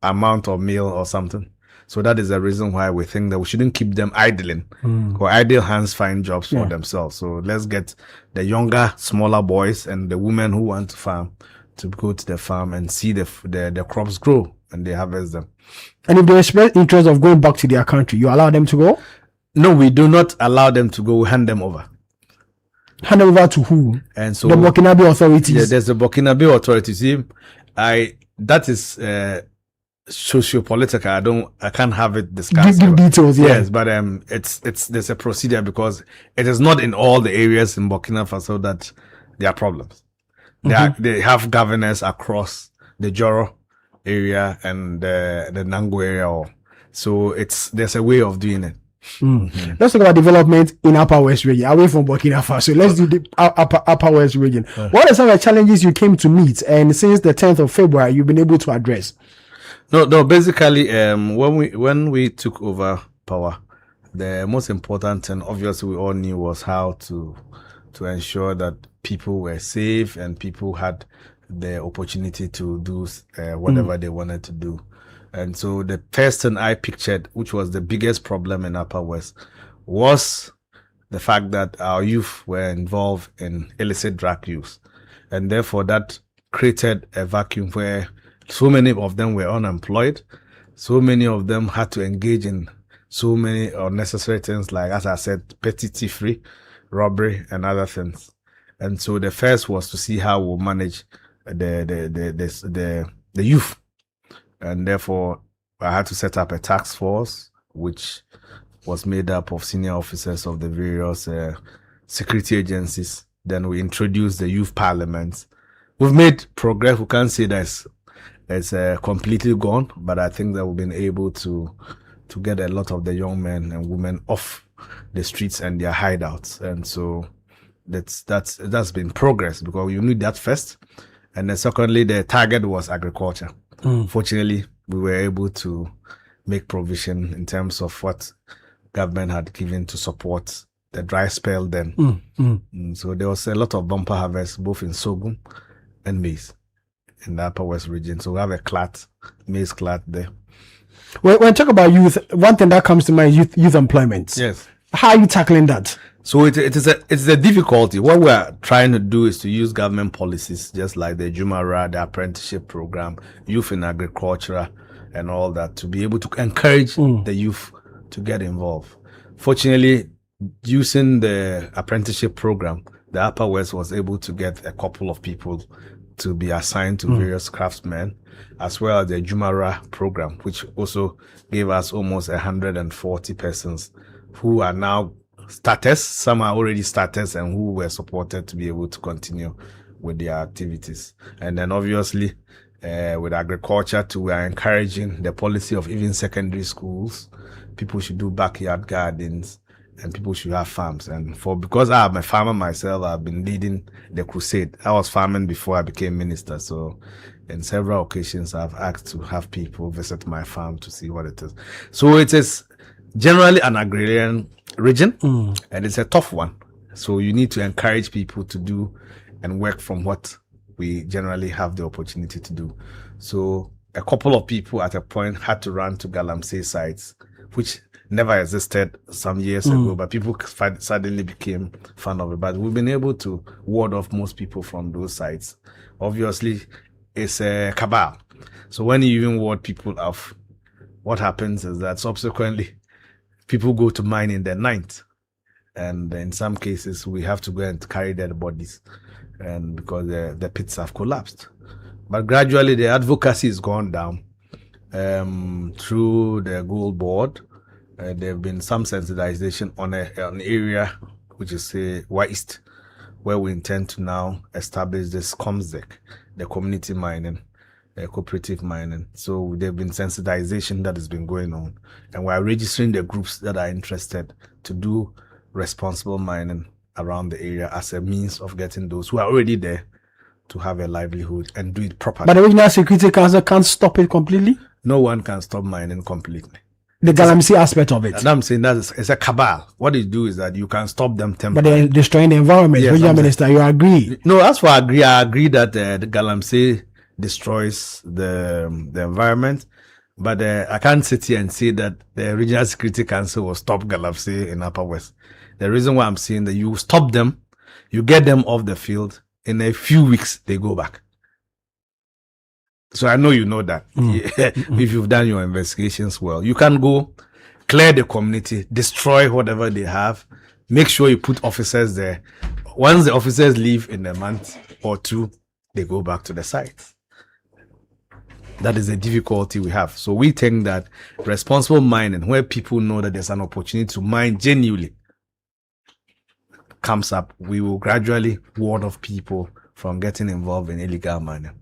amount of meal or something. So that is the reason why we think that we shouldn't keep them idling. Or idle hands find jobs for themselves. So let's get the younger, smaller boys and the women who want to farm to go to the farm and see the crops grow and they harvest them. And if they express interest of going back to their country, you allow them to go? No, we do not allow them to go. We hand them over. Hand over to who? And so the Burkinabe authorities. Yeah, there's the Burkinabe authorities. That is socio-political. I can't have it discussed. Give details, yes, but there's a procedure because it is not in all the areas in Burkina Faso that there are problems. They have governors across the Joro area and the Nango area. So there's a way of doing it. Let's talk about development in Upper West region, away from Burkina Faso. Let's do the Upper West region. What are some of the challenges you came to meet, and since the 10th of February, you've been able to address? No. Basically, when we took over power, the most important thing, obviously, we all knew was how to ensure that people were safe and people had the opportunity to do whatever they wanted to do. And so the first thing I pictured, which was the biggest problem in Upper West, was the fact that our youth were involved in illicit drug use. And therefore that created a vacuum where so many of them were unemployed. So many of them had to engage in so many unnecessary things like, as I said, petty thievery, robbery, and other things. And so the first was to see how we'll manage the youth. And therefore, I had to set up a task force, which was made up of senior officers of the various security agencies. Then we introduced the youth parliaments. We've made progress. We can't say that it's completely gone, but I think that we've been able to get a lot of the young men and women off the streets and their hideouts. And so that's been progress, because you need that first. And then secondly, the target was agriculture. Fortunately, we were able to make provision in terms of what government had given to support the dry spell then. So there was a lot of bumper harvest, both in sorghum and maize in the Upper West region. So we have a maize clat there. When I talk about youth, one thing that comes to mind is youth employment. Yes. How are you tackling that? So it's a difficulty. What we're trying to do is to use government policies, just like the Jumara, the apprenticeship program, youth in agriculture, and all that, to be able to encourage the youth to get involved. Fortunately, using the apprenticeship program, the Upper West was able to get a couple of people to be assigned to various craftsmen, as well as the Jumara program, which also gave us almost 140 persons who are now starters. Some are already starters and who were supported to be able to continue with their activities. And then obviously with agriculture too, we are encouraging the policy of even secondary schools. People should do backyard gardens and people should have farms. And because I'm a farmer myself, I've been leading the crusade. I was farming before I became minister. So in several occasions, I've asked to have people visit my farm to see what it is. So it is generally an agrarian region, and it's a tough one. So you need to encourage people to do and work from what we generally have the opportunity to do. So a couple of people at a point had to run to Galamsey sites, which never existed some years ago, but people suddenly became fan of it. But we've been able to ward off most people from those sites. Obviously, it's a cabal. So when you even ward people off, what happens is that subsequently people go to mine in the night. And in some cases, we have to go and carry their bodies, and because the pits have collapsed. But gradually, the advocacy has gone down through the Gold Board. There have been some sensitization on an area which is West, where we intend to now establish this COMSDEC, the community mining, cooperative mining. So there have been sensitization that has been going on, and we are registering the groups that are interested to do responsible mining around the area as a means of getting those who are already there to have a livelihood and do it properly. But the Regional Security Council can't stop it completely? No one can stop mining completely. The Galamsey aspect of it. And I'm saying that it's a cabal. What you do is that you can stop them temporarily. But they're destroying the environment. Yes, Regional Minister, you agree? No, that's why I agree that the Galamsey destroys the environment. But I can't sit here and say that the Regional Security Council will stop Galamsey in Upper West. The reason why I'm saying that you stop them, you get them off the field, in a few weeks, they go back. So I know you know that. If you've done your investigations well, you can go clear the community, destroy whatever they have, make sure you put officers there. Once the officers leave in a month or two, they go back to the site. That is the difficulty we have. So we think that responsible mining, where people know that there's an opportunity to mine genuinely, comes up, we will gradually ward off people from getting involved in illegal mining.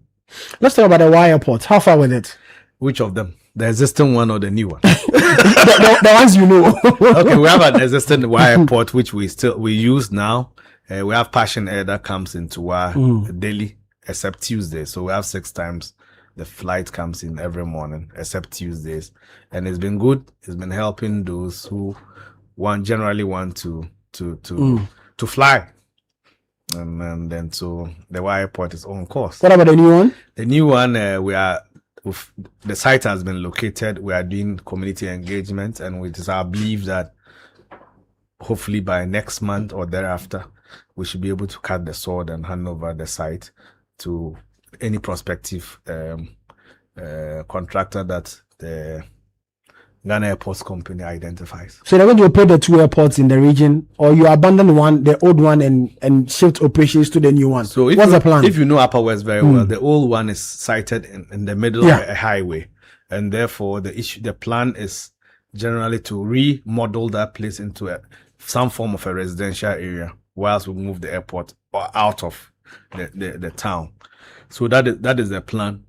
Let's talk about the wire port. How far with it? Which of them? The existing one or the new one? the ones you know. Okay, we have an existing wire port which we use now. We have Passion Air that comes into our daily, except Tuesday. So we have 6 times the flight comes in every morning, except Tuesdays, and it's been good. It's been helping those who generally want to fly, and then so the wire port is on course. What about the new one? The new one, the site has been located. We are doing community engagement, and it is our belief that hopefully by next month or thereafter, we should be able to cut the sword and hand over the site to any prospective contractor that the Ghana Airports Company identifies. So they're going to operate the 2 airports in the region, or you abandon the old one and shift operations to the new one? So what's the plan? If you know Upper West very well, the old one is sited in the middle of a highway, and therefore the plan is generally to remodel that place into some form of a residential area, whilst we move the airport out of the town. So that is the plan,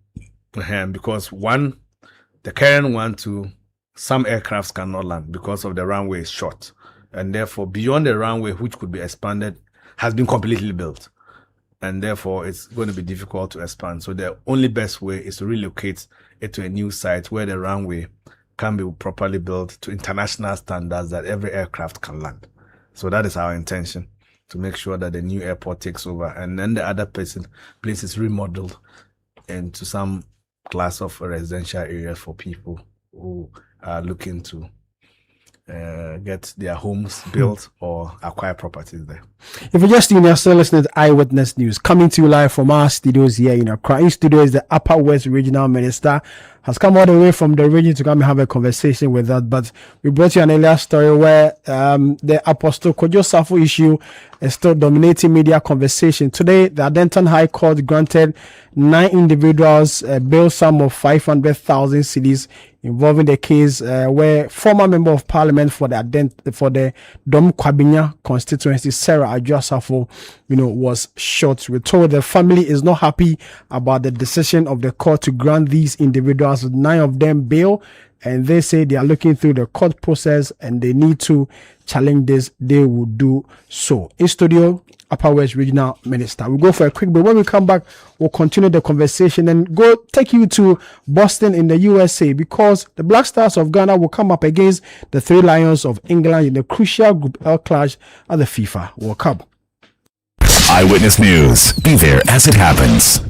because the current one some aircrafts cannot land because of the runway is short, and therefore beyond the runway, which could be expanded, has been completely built, and therefore it's going to be difficult to expand. So the only best way is to relocate it to a new site where the runway can be properly built to international standards that every aircraft can land. So that is our intention, to make sure that the new airport takes over, and then the other place is remodeled into some class of residential areas for people who are looking to get their homes built or acquire properties there. If you're just still listening to Eyewitness News, coming to you live from our studios here in Accra. In studio is the Upper West Regional Minister, has come all the way from the region to come and have a conversation with us. But we brought you an earlier story where the Apostle Kojo Safo issue is still dominating media conversation. Today, the Adenton High Court granted 9 individuals a bail sum of 500,000 cedis involving the case where former member of parliament for the Dom Kwabinya constituency, Sarah Adjua-Safo, was shot. We're told the family is not happy about the decision of the court to grant these individuals, 9 of them, bail, and they say they are looking through the court process and they need to challenge this. They will do so. In studio, Upper West Regional Minister. We'll go for a quick break. When we come back, we'll continue the conversation and take you to Boston in the USA, because the Black Stars of Ghana will come up against the 3 Lions of England in the crucial Group L clash at the FIFA World Cup. Eyewitness News. Be there as it happens.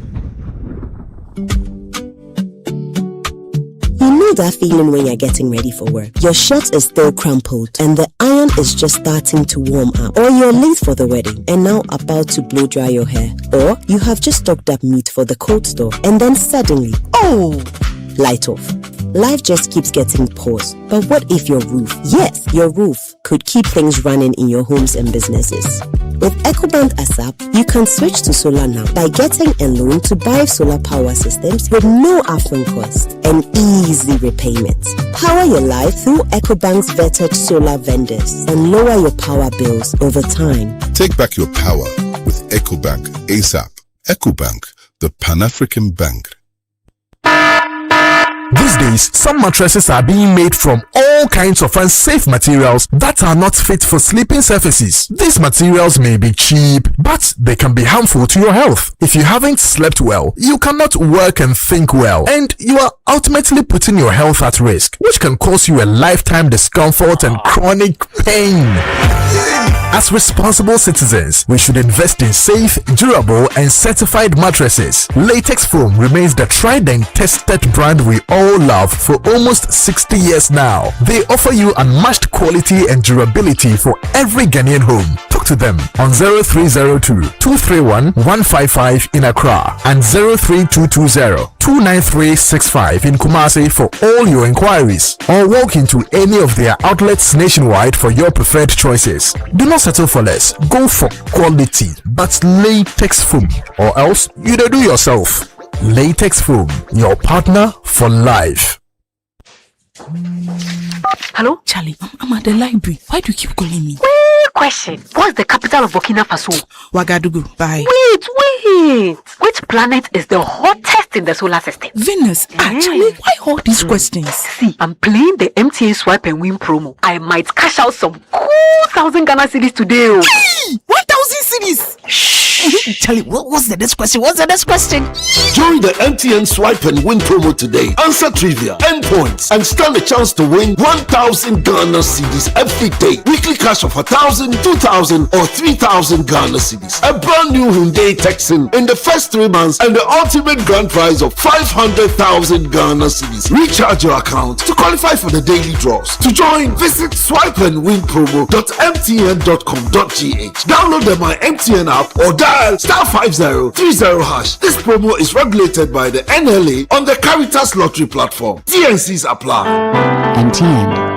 You know that feeling when you're getting ready for work. Your shirt is still crumpled and the iron is just starting to warm up. Or you're late for the wedding and now about to blow dry your hair. Or you have just stocked up meat for the cold store and then suddenly, light off. Life just keeps getting paused. But what if your roof, yes, your roof, could keep things running in your homes and businesses? With EcoBank ASAP, you can switch to solar now by getting a loan to buy solar power systems with no upfront cost and easy repayment. Power your life through EcoBank's vetted solar vendors and lower your power bills over time. Take back your power with EcoBank ASAP. EcoBank, the Pan-African bank. These days, some mattresses are being made from all kinds of unsafe materials that are not fit for sleeping surfaces. These materials may be cheap, but they can be harmful to your health. If you haven't slept well, you cannot work and think well, and you are ultimately putting your health at risk, which can cause you a lifetime discomfort and chronic pain. As responsible citizens, we should invest in safe, durable, and certified mattresses. Latex Foam remains the tried and tested brand we all love for almost 60 years now. They offer you unmatched quality and durability for every Ghanaian home. Talk to them on 0302-231-155 in Accra and 03220-29365 in Kumasi for all your inquiries, or walk into any of their outlets nationwide for your preferred choices. Do not settle for less. Go for quality, but Latex Foam, or else you do yourself. Latex Foam, your partner for life. Hello, Charlie. I'm at the library. Why do you keep calling me? Question. What's the capital of Burkina Faso? Ouagadougou. Bye. Wait. Which planet is the hottest in the solar system? Venus. Actually, why all these questions? See, I'm playing the MTN Swipe and Win promo. I might cash out some cool 1,000 Ghana cedis today. 1,000 cedis. Charlie, what's the next question? Join the MTN Swipe and Win promo today. Answer trivia, end points, and stand a chance to win 1,000 Ghana cedis every day. Weekly cash of 1,000, 2,000, or 3,000 Ghana cedis. A brand new Hyundai Texan in the first 3 months, and the ultimate grand prize of 500,000 Ghana cedis. Recharge your account to qualify for the daily draws. To join, visit swipeandwinpromo.mtn.com.gh. Download the My MTN app or dial *5030#. This promo is regulated by the NLA on the Caritas Lottery platform. TNCs apply. MTN.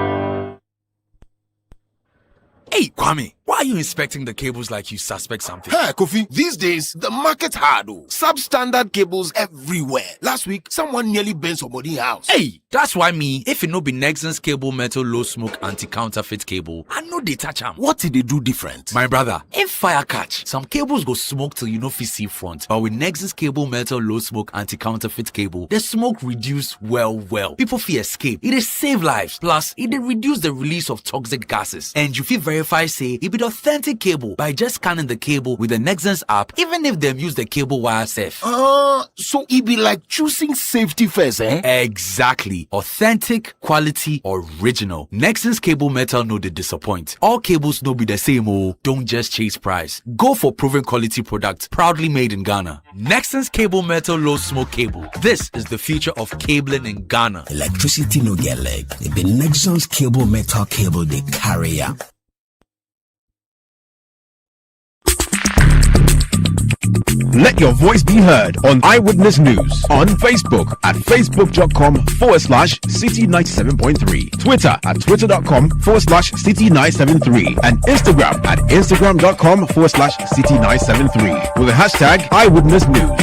Hey, Kwame, why are you inspecting the cables like you suspect something? Hey, Kofi, these days, the market hard. Substandard cables everywhere. Last week, someone nearly burned somebody's house. Hey, that's why me, if it no be Nexon's cable metal low smoke anti-counterfeit cable, I know they touch them. What did they do different? My brother, if fire catch, some cables go smoke till you no fit see front. But with Nexon's cable metal low smoke anti-counterfeit cable, the smoke reduce well. People fit escape. It is save lives. Plus, it reduce the release of toxic gases. And you fit verify say it be the authentic cable by just scanning the cable with the Nexons app, even if them use the cable wire safe. So it be like choosing safety first, eh? Exactly. Authentic, quality, original. Nexon's cable metal no they disappoint. All cables no be the same, don't just chase price. Go for proven quality products, proudly made in Ghana. Nexon's cable metal low smoke cable. This is the future of cabling in Ghana. Electricity no get leg. It be Nexon's cable metal cable they carry up. Let your voice be heard on Eyewitness News on Facebook at facebook.com/Citi97.3, Twitter at twitter.com/Citi973, and Instagram at instagram.com/Citi973 with the hashtag Eyewitness News.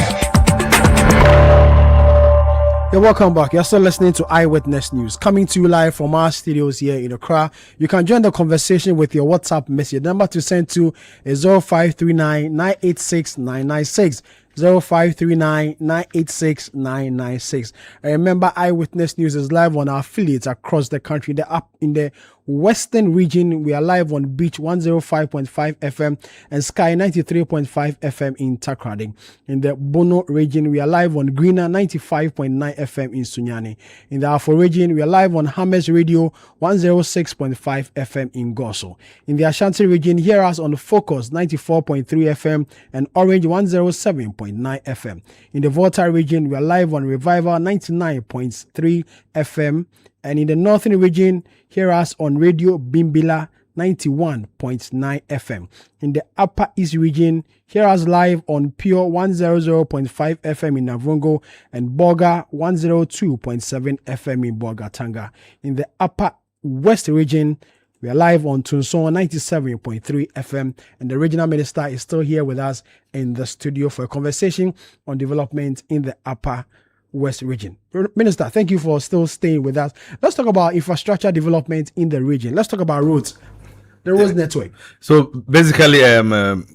You're welcome back. You're still listening to Eyewitness News, coming to you live from our studios here in Accra. You can join the conversation with your WhatsApp message. The number to send to is 0539 986 996. 0539-986-996. Remember, Eyewitness News is live on our affiliates across the country. The app in the Western region, we are live on Beach 105.5 FM and Sky 93.5 FM in Takoradi. In the Bono region, we are live on Greener 95.9 FM in Sunyani. In the Afro region, we are live on Hammers Radio 106.5 FM in Goso. In the Ashanti region, hear us on Focus 94.3 FM and Orange 107.9 FM. In the Volta region, we are live on Revival 99.3 FM. And in the Northern region, hear us on Radio Bimbila 91.9 FM. In the Upper East region, hear us live on Pure 100.5 FM in Navrongo and Boga 102.7 FM in Bogatanga. In the Upper West region, we are live on Tunson 97.3 FM, and the regional minister is still here with us in the studio for a conversation on development in the Upper West region. Minister, thank you for still staying with us. Let's talk about infrastructure development in the region. Let's talk about roads, the roads network. So basically,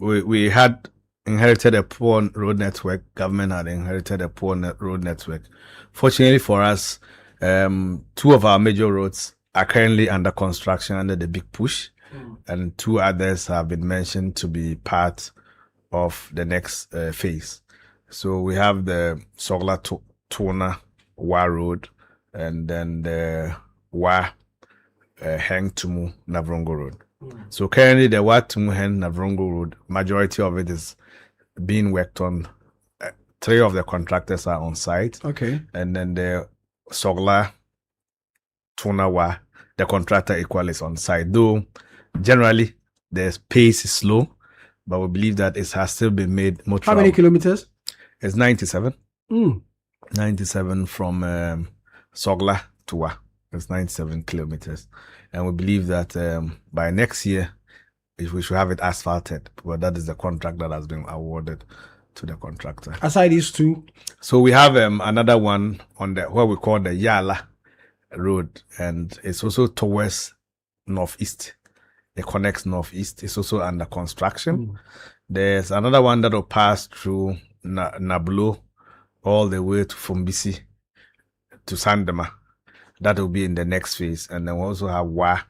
we had inherited a poor road network. Government had inherited a poor road network. Fortunately for us, 2 of our major roads are currently under construction under the Big Push, and 2 others have been mentioned to be part of the next phase. So we have the Sogla Tona Wa Road, and then the Wa Heng Tumu Navrongo Road. So currently the Watumuhen Navrongo Road, majority of it is being worked on. 3 of the contractors are on site. Okay. And then the Sogla Tunawa, the contractor equal is on site. Though generally the pace is slow, but we believe that it has still been made more. How many kilometers? It's 97. 97 from Sogla to Wa. It's 97 kilometers. And we believe that by next year, we should have it asphalted. But that is the contract that has been awarded to the contractor. Aside these 2? So we have another one on what we call the Yala Road. And it's also towards northeast. It connects northeast. It's also under construction. There's another one that will pass through Nablo all the way to Fumbisi to Sandema. That will be in the next phase. And then we also have Wa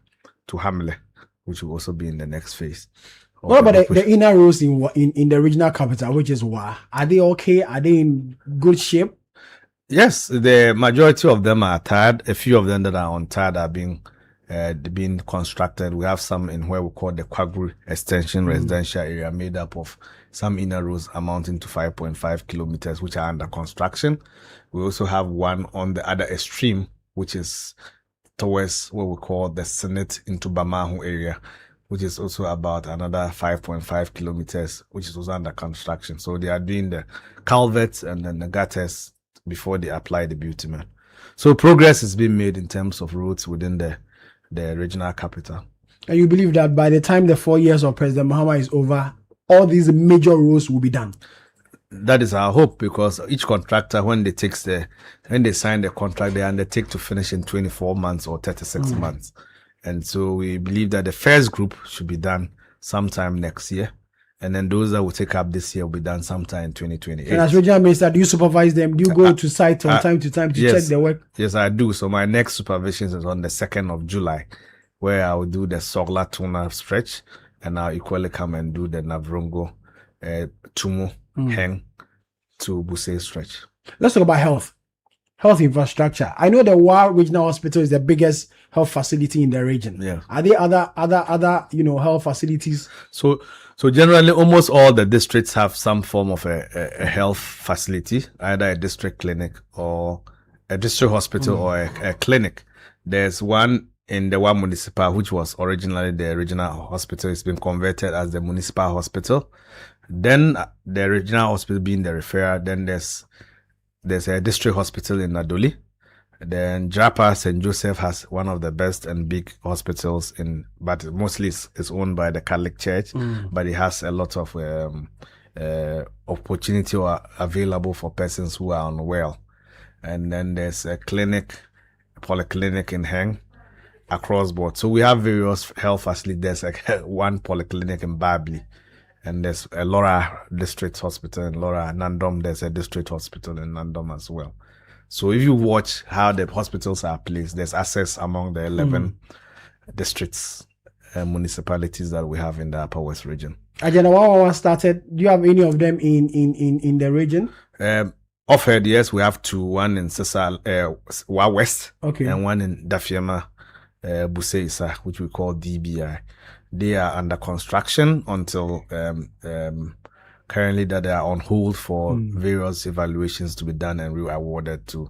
to Hamle, which will also be in the next phase. What about the inner roads in the regional capital, which is Wa? Are they okay? Are they in good shape? Yes, the majority of them are tarred. A few of them that are untarred are being constructed. We have some in where we call the Kwagru Extension residential area, made up of some inner roads amounting to 5.5 kilometers, which are under construction. We also have one on the other extreme, which is towards what we call the Senate into Bamahu area, which is also about another 5.5 kilometers, which is also under construction. So they are doing the culverts and then the gutters before they apply the bitumen. So progress is being made in terms of roads within the regional capital. And you believe that by the time the 4 years of President Mahama is over, all these major roads will be done? That is our hope, because each contractor, when they sign the contract, they undertake to finish in 24 months or 36 months. And so we believe that the first group should be done sometime next year. And then those that will take up this year will be done sometime in 2028. And as Regional Minister, do you supervise them? Do you go to site from time to time to check their work? Yes, I do. So my next supervision is on the 2nd of July, where I will do the Sogla Tuna stretch, and I'll equally come and do the Navrongo Tumu Heng to Buse stretch. Let's talk about health infrastructure. I know the Wa Regional Hospital is the biggest health facility in the region. Yeah. Are there other health facilities? So generally, almost all the districts have some form of a health facility, either a district clinic or a district hospital or a clinic. There's one in the Wa Municipal, which was originally the regional hospital. It's been converted as the municipal hospital. Then the regional hospital being the referral. Then there's a district hospital in Nadoli. Then Japa St. Joseph has one of the best and big hospitals but mostly it's owned by the Catholic Church, but it has a lot of opportunity available for persons who are unwell. And then there's a polyclinic in Heng across board. So we have various health facilities. There's one polyclinic in Babli, and there's a Laura District Hospital in Laura. Nandom, there's a district hospital in Nandom as well. So if you watch how the hospitals are placed, there's access among the 11 districts and municipalities that we have in the Upper West region. Agenda Wawa started. Do you have any of them in the region? Offered, yes, we have 2. One in Wa West, and one in Dafiema, Buseisa, which we call DBI. They are under construction until currently that they are on hold for various evaluations to be done and re-awarded to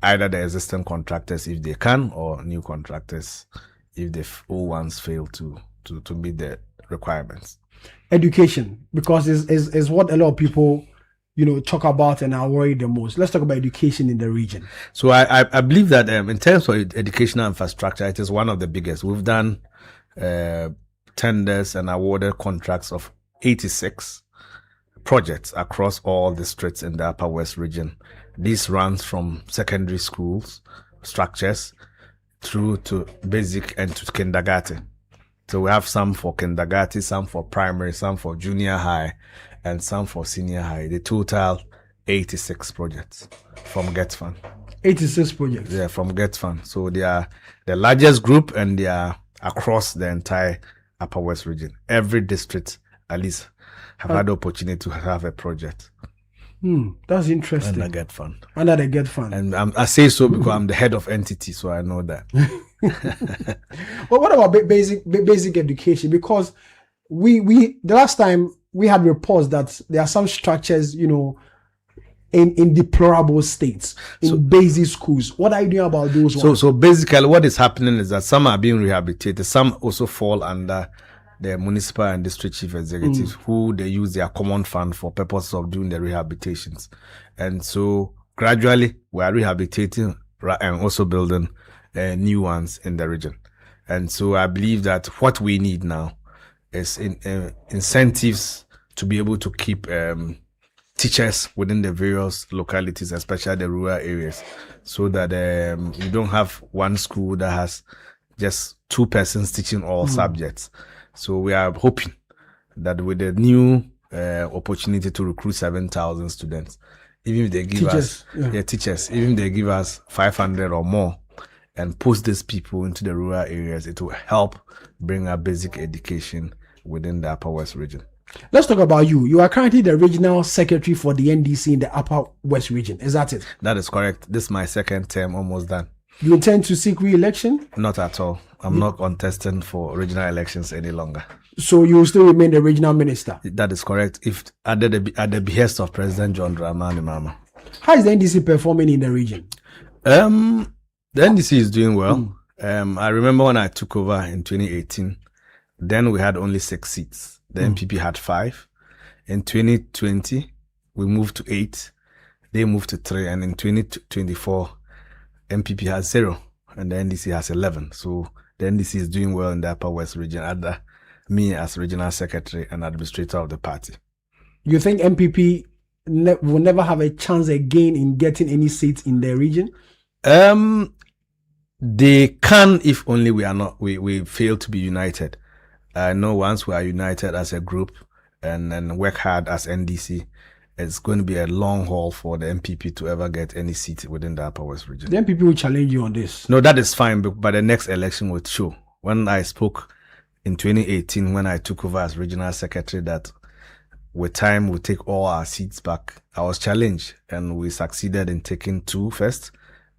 either the existing contractors if they can, or new contractors if the old ones fail to meet the requirements. Education, because is what a lot of people talk about and are worried the most. Let's talk about education in the region. So I believe that in terms of educational infrastructure, it is one of the biggest. We've done tenders and awarded contracts of 86 projects across all districts in the Upper West region. This runs from secondary schools, structures, through to basic and to kindergarten. So we have some for kindergarten, some for primary, some for junior high, and some for senior high. The total 86 projects from Get Fund. 86 projects? Yeah, from Get Fund. So they are the largest group, and they are across the entire Upper West region. Every district, at least, have had the opportunity to have a project. That's interesting. Under Get Fund. Under the Get Fund. And I say so because I'm the head of entity, so I know that. Well, what about basic education? Because we the last time we had reports that there are some structures, in deplorable states in basic schools. What are you doing about those ones? So basically what is happening is that some are being rehabilitated, some also fall under the municipal and district chief executives who they use their common fund for purposes of doing the rehabilitations. And so gradually we are rehabilitating and also building new ones in the region. And so I believe that what we need now is incentives to be able to keep teachers within the various localities, especially the rural areas, so that you don't have one school that has just 2 persons teaching all subjects. So we are hoping that with the new opportunity to recruit 7,000 students, even if they give teachers, even if they give us 500 or more and post these people into the rural areas, it will help bring up basic education within the Upper West region. Let's talk about you. You are currently the regional secretary for the NDC in the Upper West region. Is that it? That is correct. This is my second term, almost done. You intend to seek re-election? Not at all. I'm not contesting for regional elections any longer. So you will still remain the regional minister? That is correct. If at the behest of President John Dramani Mahama. How is the NDC performing in the region? The NDC is doing well. I remember when I took over in 2018, then we had only 6 seats. The MPP had 5. In 2020, we moved to 8. They moved to 3. And in 2024, MPP has 0. And the NDC has 11. So the NDC is doing well in the Upper West region under me as regional secretary and administrator of the party. You think MPP will never have a chance again in getting any seats in the region? They can, if only we fail to be united. I know once we are united as a group and work hard as NDC, it's going to be a long haul for the MPP to ever get any seat within the Upper West region. The MPP will challenge you on this. No, that is fine, but the next election will show. When I spoke in 2018, when I took over as regional secretary, that with time we'll take all our seats back, I was challenged and we succeeded in taking 2 first,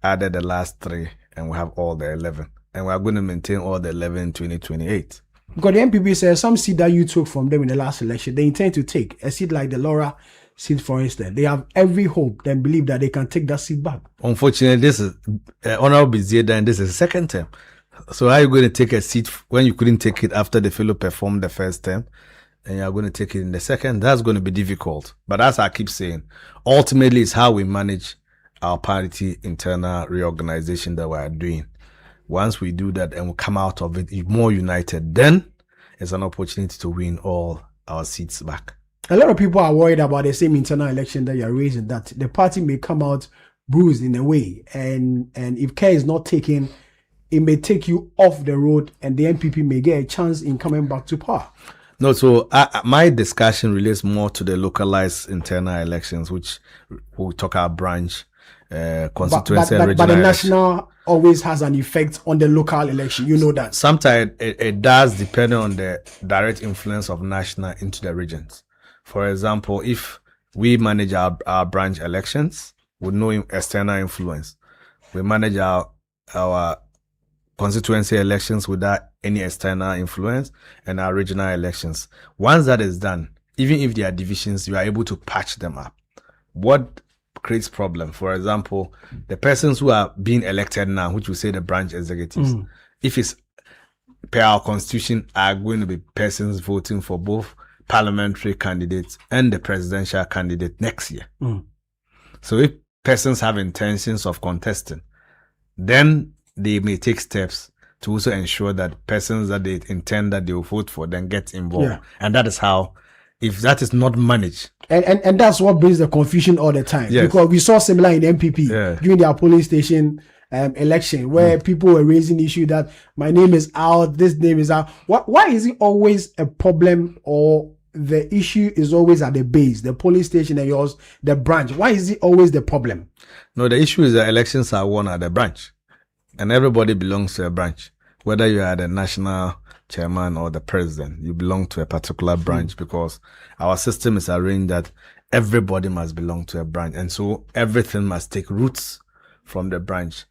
added the last 3, and we have all the 11. And we are going to maintain all the 11 in 2028. Because the MPP says some seat that you took from them in the last election, they intend to take a seat like the Laura seat, for instance. They have every hope and believe that they can take that seat back. Unfortunately, this is Honorable Zeda, and this is the second term. So how are you going to take a seat when you couldn't take it after the fellow performed the first term, and you're going to take it in the second? That's going to be difficult. But as I keep saying, ultimately it's how we manage our party internal reorganization that we are doing. Once we do that and we come out of it more united, then it's an opportunity to win all our seats back. A lot of people are worried about the same internal election that you're raising, that the party may come out bruised in a way. And if care is not taken, it may take you off the road and the MPP may get a chance in coming back to power. No, so my discussion relates more to the localized internal elections, which we'll talk about branch, constituency and regional but the election. national always has an effect on the local election. You know that. Sometimes it does, depending on the direct influence of national into the regions. For example, if we manage our branch elections with no external influence, we manage our constituency elections without any external influence, and our regional elections. Once that is done, even if there are divisions, you are able to patch them up. What creates problem? For example, the persons who are being elected now, which we say the branch executives, if it's per our constitution, are going to be persons voting for both parliamentary candidates and the presidential candidate next year. So if persons have intentions of contesting, then they may take steps to also ensure that persons that they intend that they will vote for then get involved. Yeah. And that is how, if that is not managed. And that's what brings the confusion all the time. Yes. Because we saw similar in MPP during their polling station election, where people were raising the issue that my name is out, this name is out. Why is it always a problem, or the issue is always at the base, the polling station and yours, the branch? Why is it always the problem? No, the issue is that elections are won at the branch. And everybody belongs to a branch. Whether you are the national chairman or the president, you belong to a particular branch, because our system is arranged that everybody must belong to a branch. And so everything must take roots from the branch.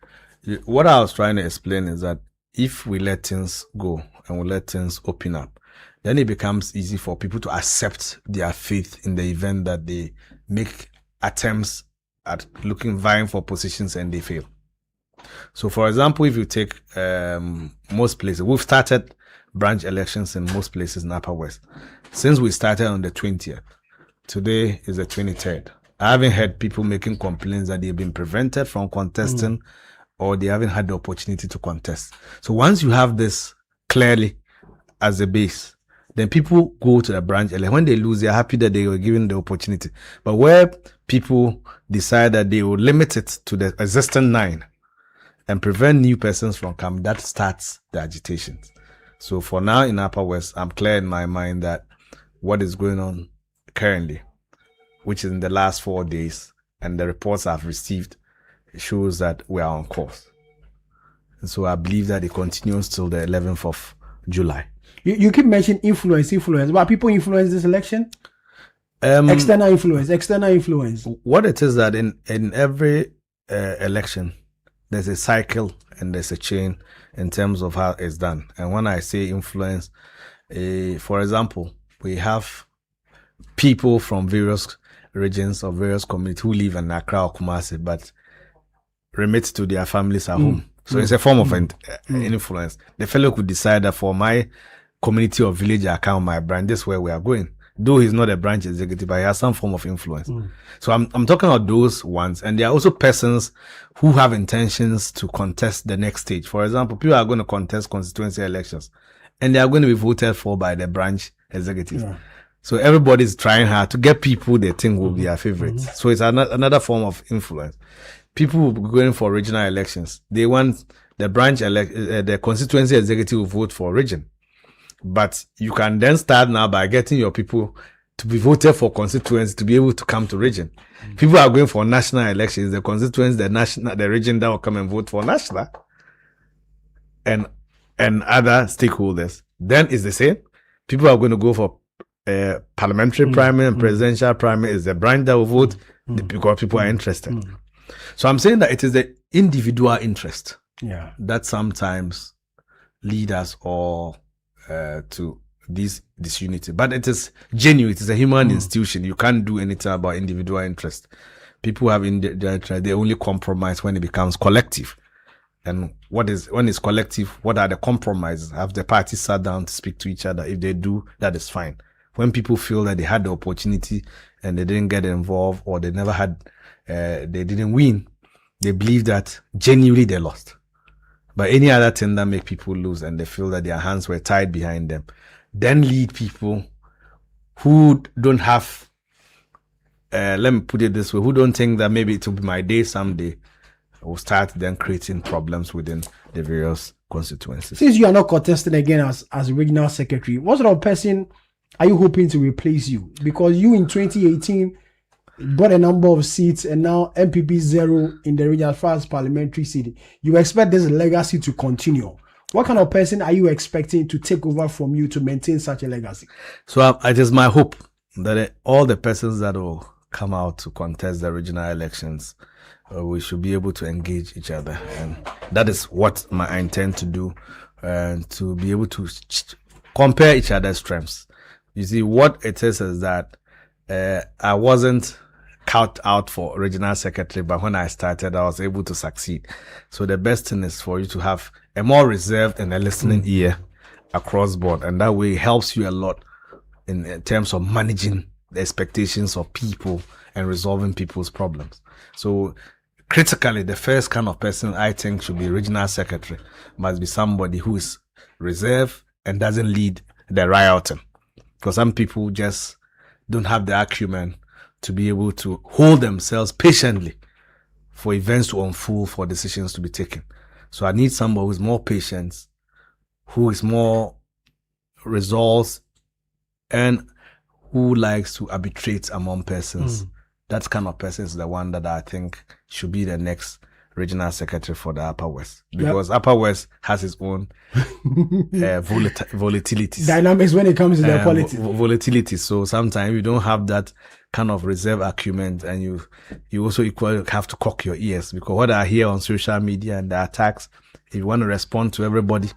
What I was trying to explain is that if we let things go and we let things open up, then it becomes easy for people to accept their faith in the event that they make attempts at vying for positions and they fail. So, for example, if you take most places, we've started branch elections in most places in Upper West. Since we started on the 20th, today is the 23rd. I haven't heard people making complaints that they've been prevented from contesting or they haven't had the opportunity to contest. So once you have this clearly as a base, then people go to the branch election. When they lose, they're happy that they were given the opportunity. But where people decide that they will limit it to the existing 9 and prevent new persons from coming, that starts the agitation. So for now in Upper West, I'm clear in my mind that what is going on currently, which is in the last 4 days, and the reports I've received, shows that we are on course. And so I believe that it continues till the 11th of July. You keep mentioning influence, but people influence this election? External influence. What it is that in every election, there's a cycle and there's a chain in terms of how it's done. And when I say influence, for example, we have people from various regions or various communities who live in Accra or Kumasi, but remit to their families at home. So it's a form of influence. The fellow could decide that for my community or village account, my branch, this is where we are going. Though he's not a branch executive, but he has some form of influence. So I'm talking about those ones. And there are also persons who have intentions to contest the next stage. For example, people are going to contest constituency elections and they are going to be voted for by the branch executive. So everybody's trying hard to get people they think will be their favorites. So it's another form of influence. People will be going for regional elections. They want the branch the constituency executive will vote for region. But you can then start now by getting your people to be voted for constituency to be able to come to region. People are going for national elections. The constituency, the region that will come and vote for national, and other stakeholders. Then it's the same. People are going to go for parliamentary primary and presidential primary. Is the branch that will vote because people are interested. So I'm saying that it is the individual interest that sometimes lead us all to this disunity. But it is genuine. It is a human institution. You can't do anything about individual interest. People have they only compromise when it becomes collective. And when it's collective, what are the compromises? Have the parties sat down to speak to each other? If they do, that is fine. When people feel that they had the opportunity and they didn't get involved, or they never had, they didn't win, they believe that genuinely they lost. But any other thing that make people lose and they feel that their hands were tied behind them, then lead people who don't have, let me put it this way, who don't think that maybe it will be my day someday, will start then creating problems within the various constituencies. Since you are not contesting again as regional secretary, what sort of person are you hoping to replace you? Because you in 2018 got a number of seats and now MPP 0 in the region as far as parliamentary seat. You expect this legacy to continue. What kind of person are you expecting to take over from you to maintain such a legacy? So it is my hope that all the persons that will come out to contest the regional elections, we should be able to engage each other. And that is what I intend to do, to be able to compare each other's strengths. You see, what it is that I wasn't cut out for regional secretary, but when I started, I was able to succeed. So the best thing is for you to have a more reserved and a listening ear across board. And that way it helps you a lot in terms of managing the expectations of people and resolving people's problems. So critically, the first kind of person I think should be regional secretary must be somebody who is reserved and doesn't lead the rioting. Because some people just don't have the acumen to be able to hold themselves patiently for events to unfold, for decisions to be taken. So I need somebody who is more patient, who is more resolved, and who likes to arbitrate among persons. That kind of person is the one that I think should be the next regional secretary for the Upper West, because Upper West has its own volatilities, dynamics when it comes to their politics. Volatility. So sometimes you don't have that kind of reserve acumen, and you also equally have to cock your ears, because what I hear on social media and the attacks, if you want to respond to everybody,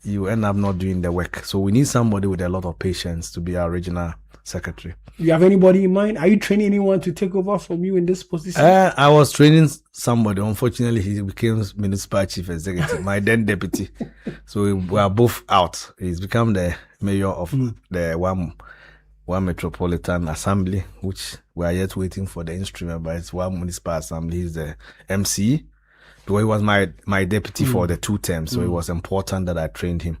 you end up not doing the work. So we need somebody with a lot of patience to be our regional secretary. You have anybody in mind? Are you training anyone to take over from you in this position? I was training somebody. Unfortunately, he became municipal chief executive, my then deputy. So we are both out. He's become the mayor of the one metropolitan assembly, which we are yet waiting for the instrument, but it's one municipal assembly. He's the MC. Because he was my deputy for the 2 terms, so it was important that I trained him.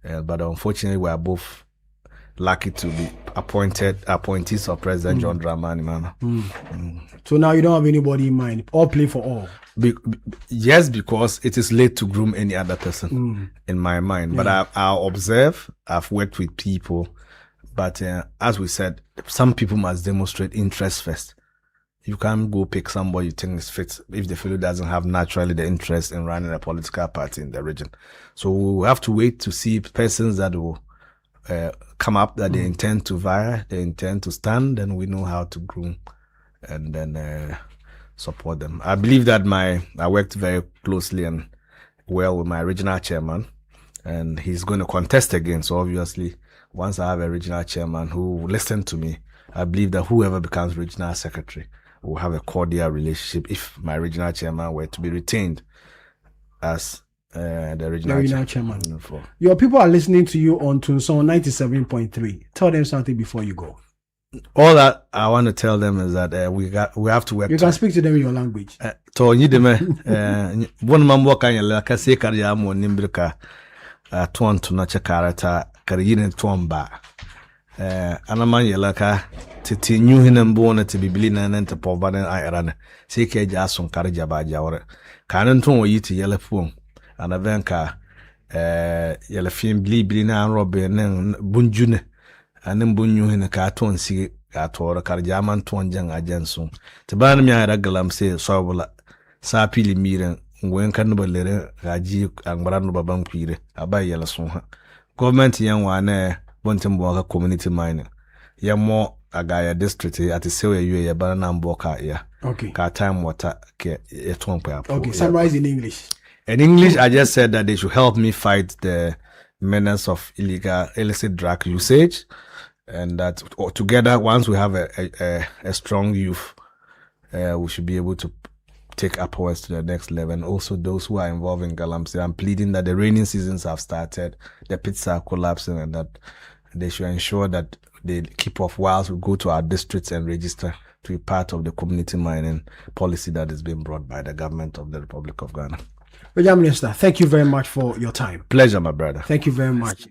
But unfortunately, we are both lucky to be appointees of President John Dramani Mahama. So now you don't have anybody in mind, all play for all. Yes, because it is late to groom any other person in my mind. But I observe, I've worked with people, but as we said, some people must demonstrate interest first. You can't go pick somebody you think is fit if the fellow doesn't have naturally the interest in running a political party in the region. So we have to wait to see persons that will come up, that they intend to vie, they intend to stand, then we know how to groom and then support them. I believe that I worked very closely and well with my regional chairman, and he's going to contest again. So obviously, once I have a regional chairman who will listen to me, I believe that whoever becomes regional secretary will have a cordial relationship if my regional chairman were to be retained as the regional chairman. Your people are listening to you on Tunson 97.3. Tell them something before you go. All that I want to tell them is that we have to work. You can speak to them in your language. To you dem one mambo kan la ka se kar ya mo nimbrika ton to na chakarata kar yin ton ba anaman yela ka titi nyu hinan bona te bibili na nan ta poba na ayran sai ke ja sun kar jaba jawre kanan ton yi ti yela fon anavenka yela fin bibili na robe nan bunjune anan bunyu hin ka ton si ka tor kar jaman ton jan ajansu te ban mi ayra galam se sobula sa pili miren ngwen kan balere gaji angbaran baban kwire abai yela sun ha government yan wane bontin boka community mining yamo agaya district at sewe yue ya bana mboka ya ka time water ke etompa. Okay, summarize in English. In English, I just said that they should help me fight the menace of illicit drug usage, and that together, once we have a strong youth, we should be able to take Upper West to the next level. And also those who are involved in Galamsey, I'm pleading that the raining seasons have started, the pits are collapsing, and that they should ensure that they keep off whilst we go to our districts and register to be part of the community mining policy that is being brought by the government of the Republic of Ghana. Prime Minister, thank you very much for your time. Pleasure, my brother. Thank you very much.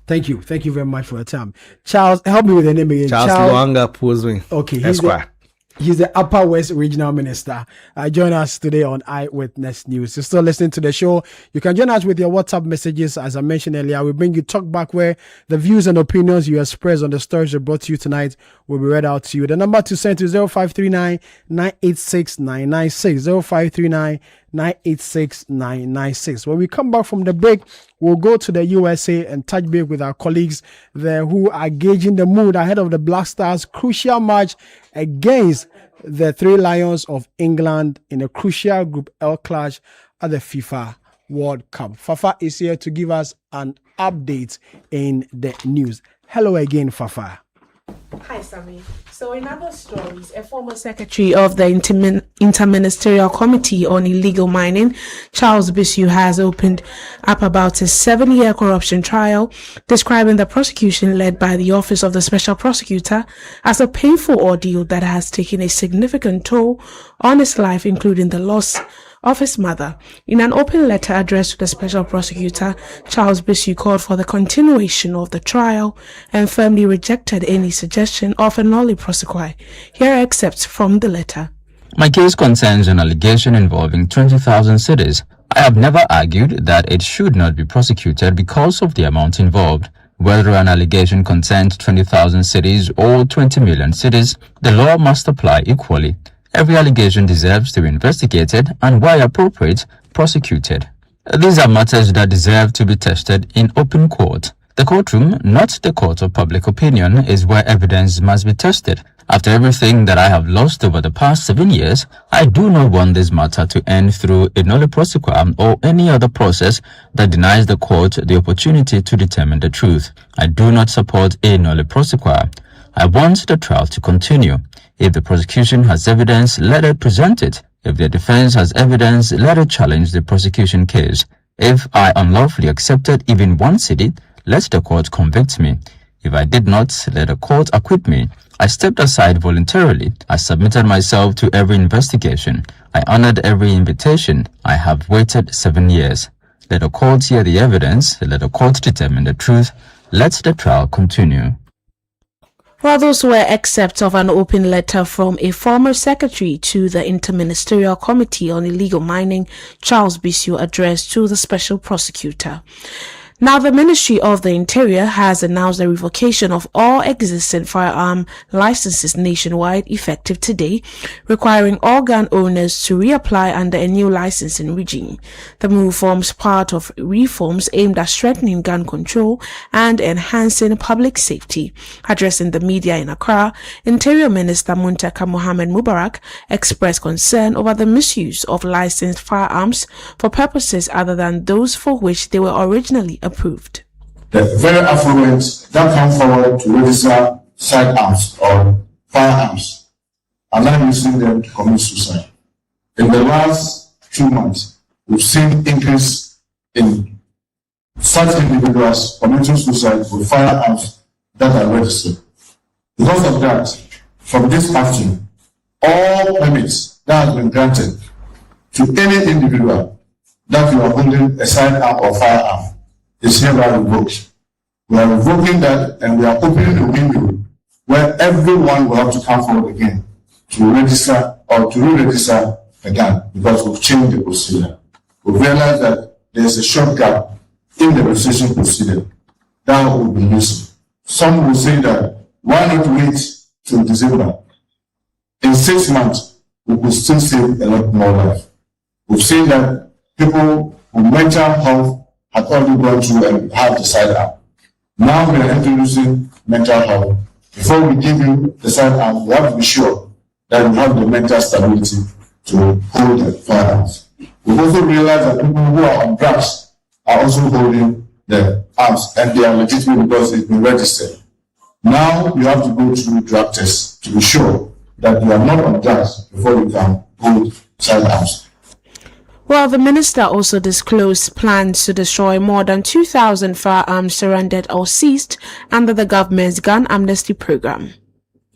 Thank you very much for your time. Charles, help me with the name again. Charles Luanga Pozwin. Okay, Esquire. He's the Upper West Regional Minister. Join us today on Eyewitness News. You're still listening to the show. You can join us with your WhatsApp messages. As I mentioned earlier, we bring you Talk Back, where the views and opinions you express on the stories we brought to you tonight will be read out to you. The number to send to 0539 986 996. 0539 986 996. When we come back from the break, we'll go to the USA and touch base with our colleagues there who are gauging the mood ahead of the Black Stars' crucial match against the Three Lions of England in a crucial Group L clash at the FIFA World Cup. Fafa is here to give us an update in the news. Hello again, Fafa. Hi, Sammy. So in other stories, a former secretary of the Interministerial Committee on Illegal Mining, Charles Bisu, has opened up about a 7-year corruption trial, describing the prosecution led by the Office of the Special Prosecutor as a painful ordeal that has taken a significant toll on his life, including the loss of his mother. In an open letter addressed to the Special Prosecutor, Charles Bisu called for the continuation of the trial and firmly rejected any suggestion of a nolli prosequi. Here are excerpts from the letter. My case concerns an allegation involving 20,000 cedis. I have never argued that it should not be prosecuted because of the amount involved. Whether an allegation concerns 20,000 cedis or 20 million cedis, the law must apply equally. Every allegation deserves to be investigated and, where appropriate, prosecuted. These are matters that deserve to be tested in open court. The courtroom, not the court of public opinion, is where evidence must be tested. After everything that I have lost over the past 7 years, I do not want this matter to end through a nolle prosequi or any other process that denies the court the opportunity to determine the truth. I do not support a nolle prosequi. I want the trial to continue. If the prosecution has evidence, let it present it. If the defense has evidence, let it challenge the prosecution case. If I unlawfully accepted even one cedi, let the court convict me. If I did not, let the court acquit me. I stepped aside voluntarily. I submitted myself to every investigation. I honored every invitation. I have waited 7 years. Let the court hear the evidence. Let the court determine the truth. Let the trial continue. Well, those were excerpts of an open letter from a former secretary to the Interministerial Committee on Illegal Mining, Charles Bissio, addressed to the special prosecutor. Now, the Ministry of the Interior has announced the revocation of all existing firearm licenses nationwide effective today, requiring all gun owners to reapply under a new licensing regime. The move forms part of reforms aimed at strengthening gun control and enhancing public safety. Addressing the media in Accra, Interior Minister Muntaka Mohammed Mubarak expressed concern over the misuse of licensed firearms for purposes other than those for which they were originally approved. The very affluent that come forward to register sidearms or firearms are now using them to commit suicide. In the last 2 months, we've seen increase in such individuals committing suicide with firearms that are registered. Because of that, from this afternoon, all permits that have been granted to any individual that you are holding a sidearm or firearm is hereby revoked. We are revoking that, and we are opening the window where everyone will have to come forward again to register or to re-register the gun, because we've changed the procedure. We realized that there's a shortcut in the registration procedure that will be useful. Some will say that why not wait till December? In 6 months, we will still save a lot more life. We've seen that people with mental health had already gone through and have the sidearm. Now we are introducing mental health. Before we give you the sidearm, we have to be sure that you have the mental stability to hold the firearms. We also realize that people who are on drugs are also holding the arms, and they are legitimate because it's been registered. Now you have to go through drug tests to be sure that you are not on drugs before you can hold sidearms. Well, the minister also disclosed plans to destroy more than 2,000 firearms surrendered or seized under the government's gun amnesty program.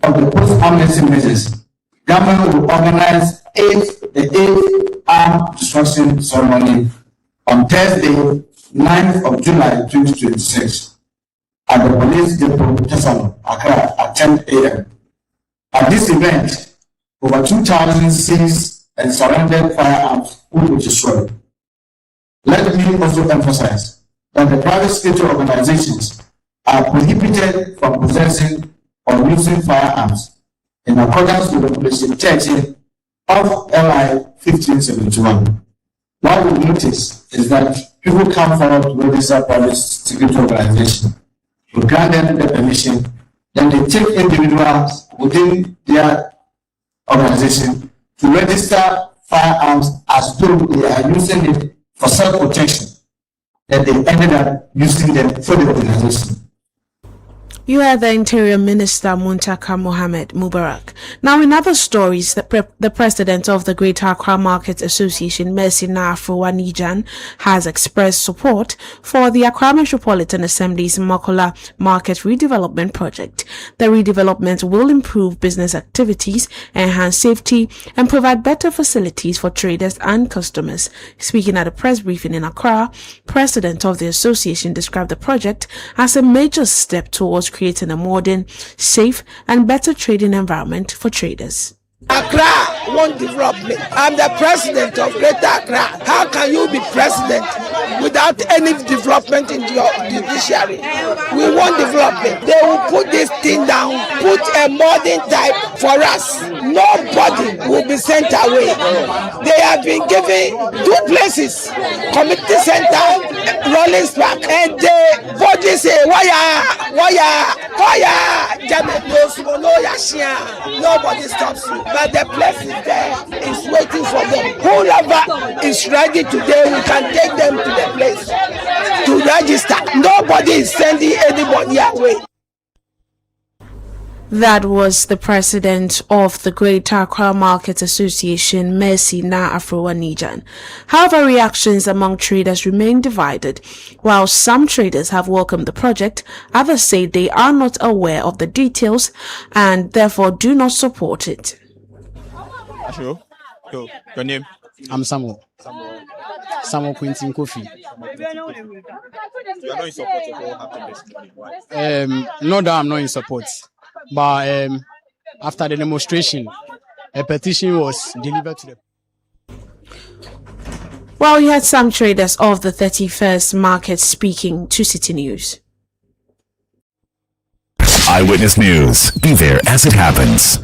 Of the post-amnesty measures, government will organize the 8th armed destruction ceremony on Thursday, 9th of July 2026 at the Police Depot, Tessalon, Accra at 10 a.m. At this event, over 2,000 seized and surrendered firearms will be destroyed. Let me also emphasize that the private sector organizations are prohibited from possessing or using firearms in accordance with Regulation 30 of LI 1571. What we notice is that people come forward to register private security organization. We grant them the permission, then they take individuals within their organization to register firearms as though they are using it for self-protection, and they ended up using them for the organization. You are the Interior Minister Muntaka Mohammed Mubarak. Now, in other stories, the president of the Greater Accra Market Association, Mercy Afro-Wanijan, has expressed support for the Accra Metropolitan Assembly's Makola Market Redevelopment Project. The redevelopment will improve business activities, enhance safety, and provide better facilities for traders and customers. Speaking at a press briefing in Accra, President of the association described the project as a major step towards creating a modern, safe, and better trading environment for traders. Accra want development. I'm the president of Greater Accra. How can you be president without any development in your judiciary? We want development. They will put this thing down, put a modern type for us. nobody will be sent away. They have been given 2 places, community center, Rollins Park, and the body say, nobody stops you, but the place is there, is waiting for them. Whoever is ready today, we can take them to the place to register. Nobody is sending anybody away. That was the president of the Greater Accra Market Association, Mercy Na Afro-Anijan. However, reactions among traders remain divided. While some traders have welcomed the project, others say they are not aware of the details and therefore do not support it. Sure. Your name? I'm Samuel Quintin Kofi. You are not in support of what happened yesterday. Not that I'm not in support. But after the demonstration, a petition was delivered to the... Well, we had some traders of the 31st market speaking to Citi News. Eyewitness News. Be there as it happens.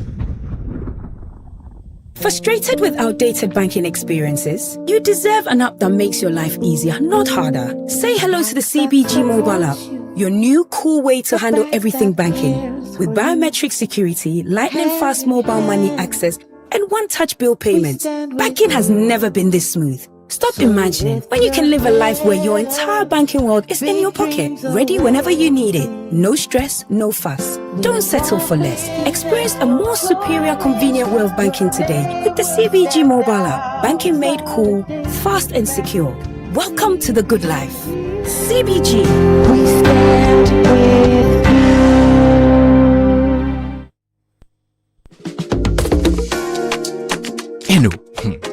Frustrated with outdated banking experiences? You deserve an app that makes your life easier, not harder. Say hello to the CBG mobile app, your new cool way to handle everything banking. With biometric security, lightning fast mobile money access, and one-touch bill payments, banking has never been this smooth. Stop imagining when you can live a life where your entire banking world is in your pocket, ready whenever you need it. No stress, no fuss. Don't settle for less. Experience a more superior, convenient way of banking today with the CBG mobile app. Banking made cool, fast and secure. Welcome to the good life. CBG. We stand with Eno,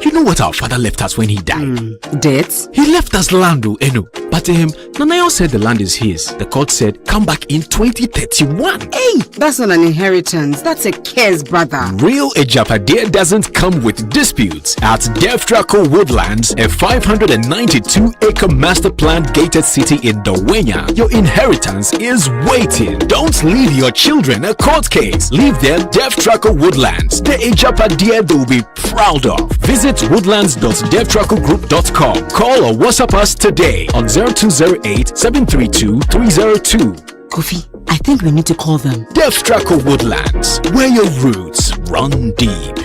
you know what our father left us when he died? Debts? He left us land, Eno. But Nanayo said the land is his. The court said come back in 2031. Hey, that's not an inheritance. That's a curse, brother. Real Ejapade doesn't come with disputes. At Devtraco Woodlands, a 592-acre master plan gated city in Dawenya, your inheritance is waiting. Don't leave your children a court case. Leave them Devtraco Woodlands, the Ejapade they'll be proud of. Visit woodlands.devtracogroup.com. Call or WhatsApp us today on 0208 732 302. Kofi, I think we need to call them. Devtraco Woodlands, where your roots run deep.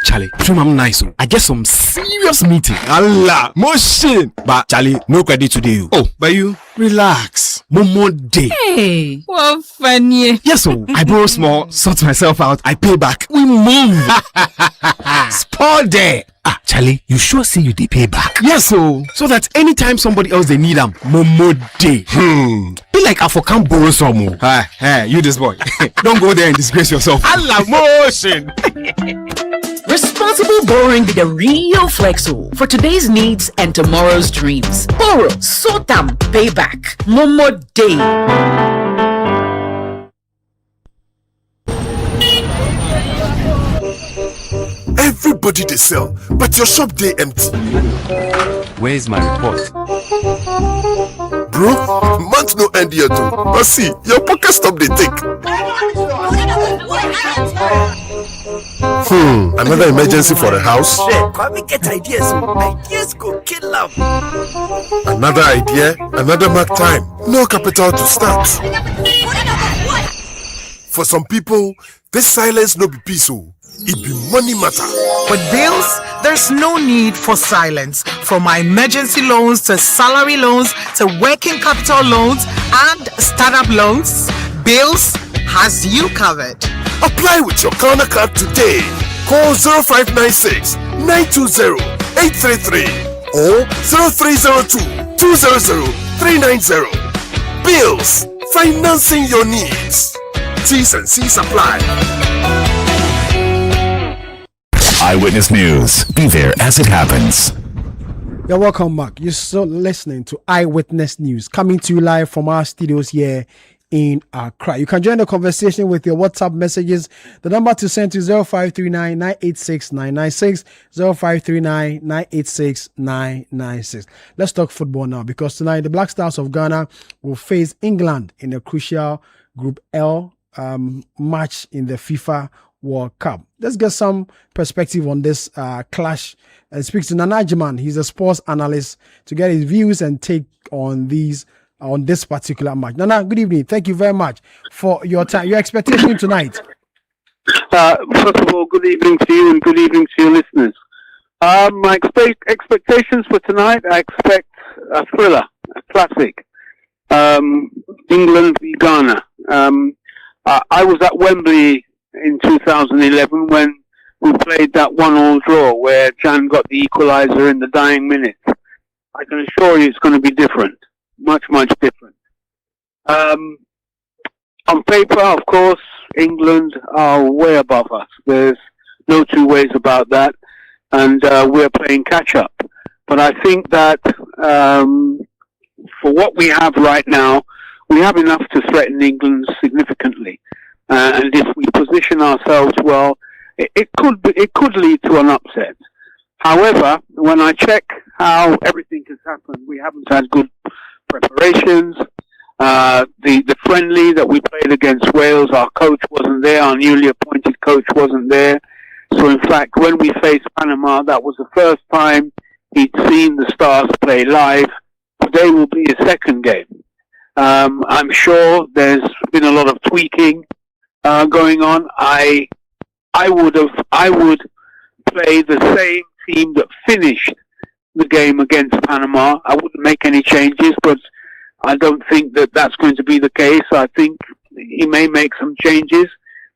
Charlie, trim I'm nice. I get some serious meeting. Allah, motion. But Charlie, no credit today. Oh, but you relax. More day. Hey, what funny. Yes, so I borrow small, sort myself out, I pay back. We move. Spot there. Ah, Charlie, you sure see you they pay back? Yes, so that anytime somebody else they need them, more day. Be like I for can't borrow some more. Hey, you this boy. Don't go there and disgrace yourself. Allah, motion. Responsible borrowing be the real flexo for today's needs and tomorrow's dreams. Borrow, sort them, pay back. Momo Day. Everybody they sell, but your shop they empty. Where's my report? Bro, month no end yet too. But see, your pocket stop they take. Another emergency for the house. Come get ideas. Ideas go kill them. Another idea, another mark time. No capital to start. For some people, this silence no be peaceful. It be money matter. With bills, there's no need for silence. From my emergency loans to salary loans to working capital loans and startup loans, Bills has you covered. Apply with your Ghana card today. Call 0596 920 833 or 0302 200 390. Bills, financing your needs. T's and C's apply. Eyewitness News. Be there as it happens. You're welcome back. You're still listening to Eyewitness News, coming to you live from our studios here in Accra. You can join the conversation with your WhatsApp messages. The number to send to 0539 986 996, 0539 986 996. Let's talk football now, because tonight the Black Stars of Ghana will face England in a crucial Group L match in the FIFA World Cup. Let's get some perspective on this clash and speak to Nana Ajiman. He's a sports analyst, to get his views and take on this particular match. Nana, good evening. Thank you very much for your time. Your expectation tonight. First of all, good evening to you and good evening to your listeners. My expectations for tonight, I expect a thriller, a classic. England v Ghana. I was at Wembley in 2011 when we played that 1-1 draw where Jan got the equaliser in the dying minutes. I can assure you it's going to be different. Much, much different. On paper, of course, England are way above us. There's no two ways about that. And we're playing catch-up. But I think that for what we have right now, we have enough to threaten England significantly. And if we position ourselves well, it could lead to an upset. However, when I check how everything has happened, we haven't had good preparations. The friendly that we played against Wales, our coach wasn't there, our newly appointed coach wasn't there. So in fact, when we faced Panama, that was the first time he'd seen the Stars play live. Today will be his second game. I'm sure there's been a lot of tweaking going on. I would play the same team that finished the game against Panama. I wouldn't make any changes, but I don't think that that's going to be the case. I think he may make some changes,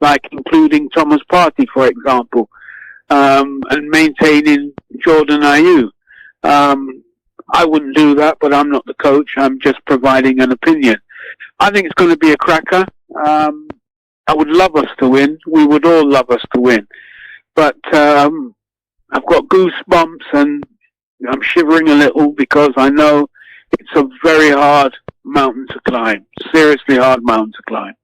like including Thomas Partey, for example, and maintaining Jordan Ayew. I wouldn't do that, but I'm not the coach. I'm just providing an opinion. I think it's going to be a cracker. I would love us to win. We would all love us to win. But I've got goosebumps and I'm shivering a little because I know it's a very hard mountain to climb. Seriously hard mountain to climb.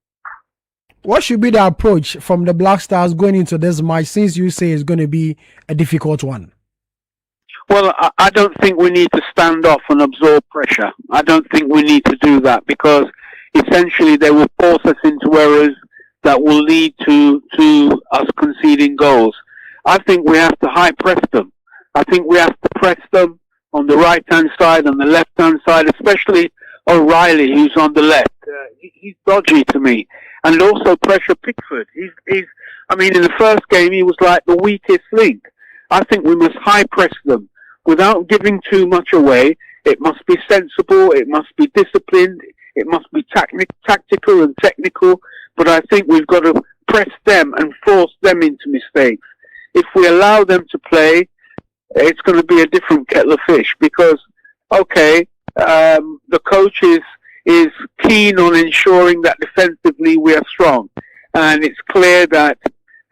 What should be the approach from the Black Stars going into this match, since you say it's going to be a difficult one? Well, I don't think we need to stand off and absorb pressure. I don't think we need to do that because essentially they will force us into errors that will lead to us conceding goals. I think we have to high press them. I think we have to press them on the right-hand side and the left-hand side, especially O'Reilly, who's on the left. He's dodgy to me. And also pressure Pickford. In the first game, he was like the weakest link. I think we must high press them without giving too much away. It must be sensible. It must be disciplined. It must be tactical and technical. But I think we've got to press them and force them into mistakes. If we allow them to play, it's going to be a different kettle of fish because, the coach is keen on ensuring that defensively we are strong. And it's clear that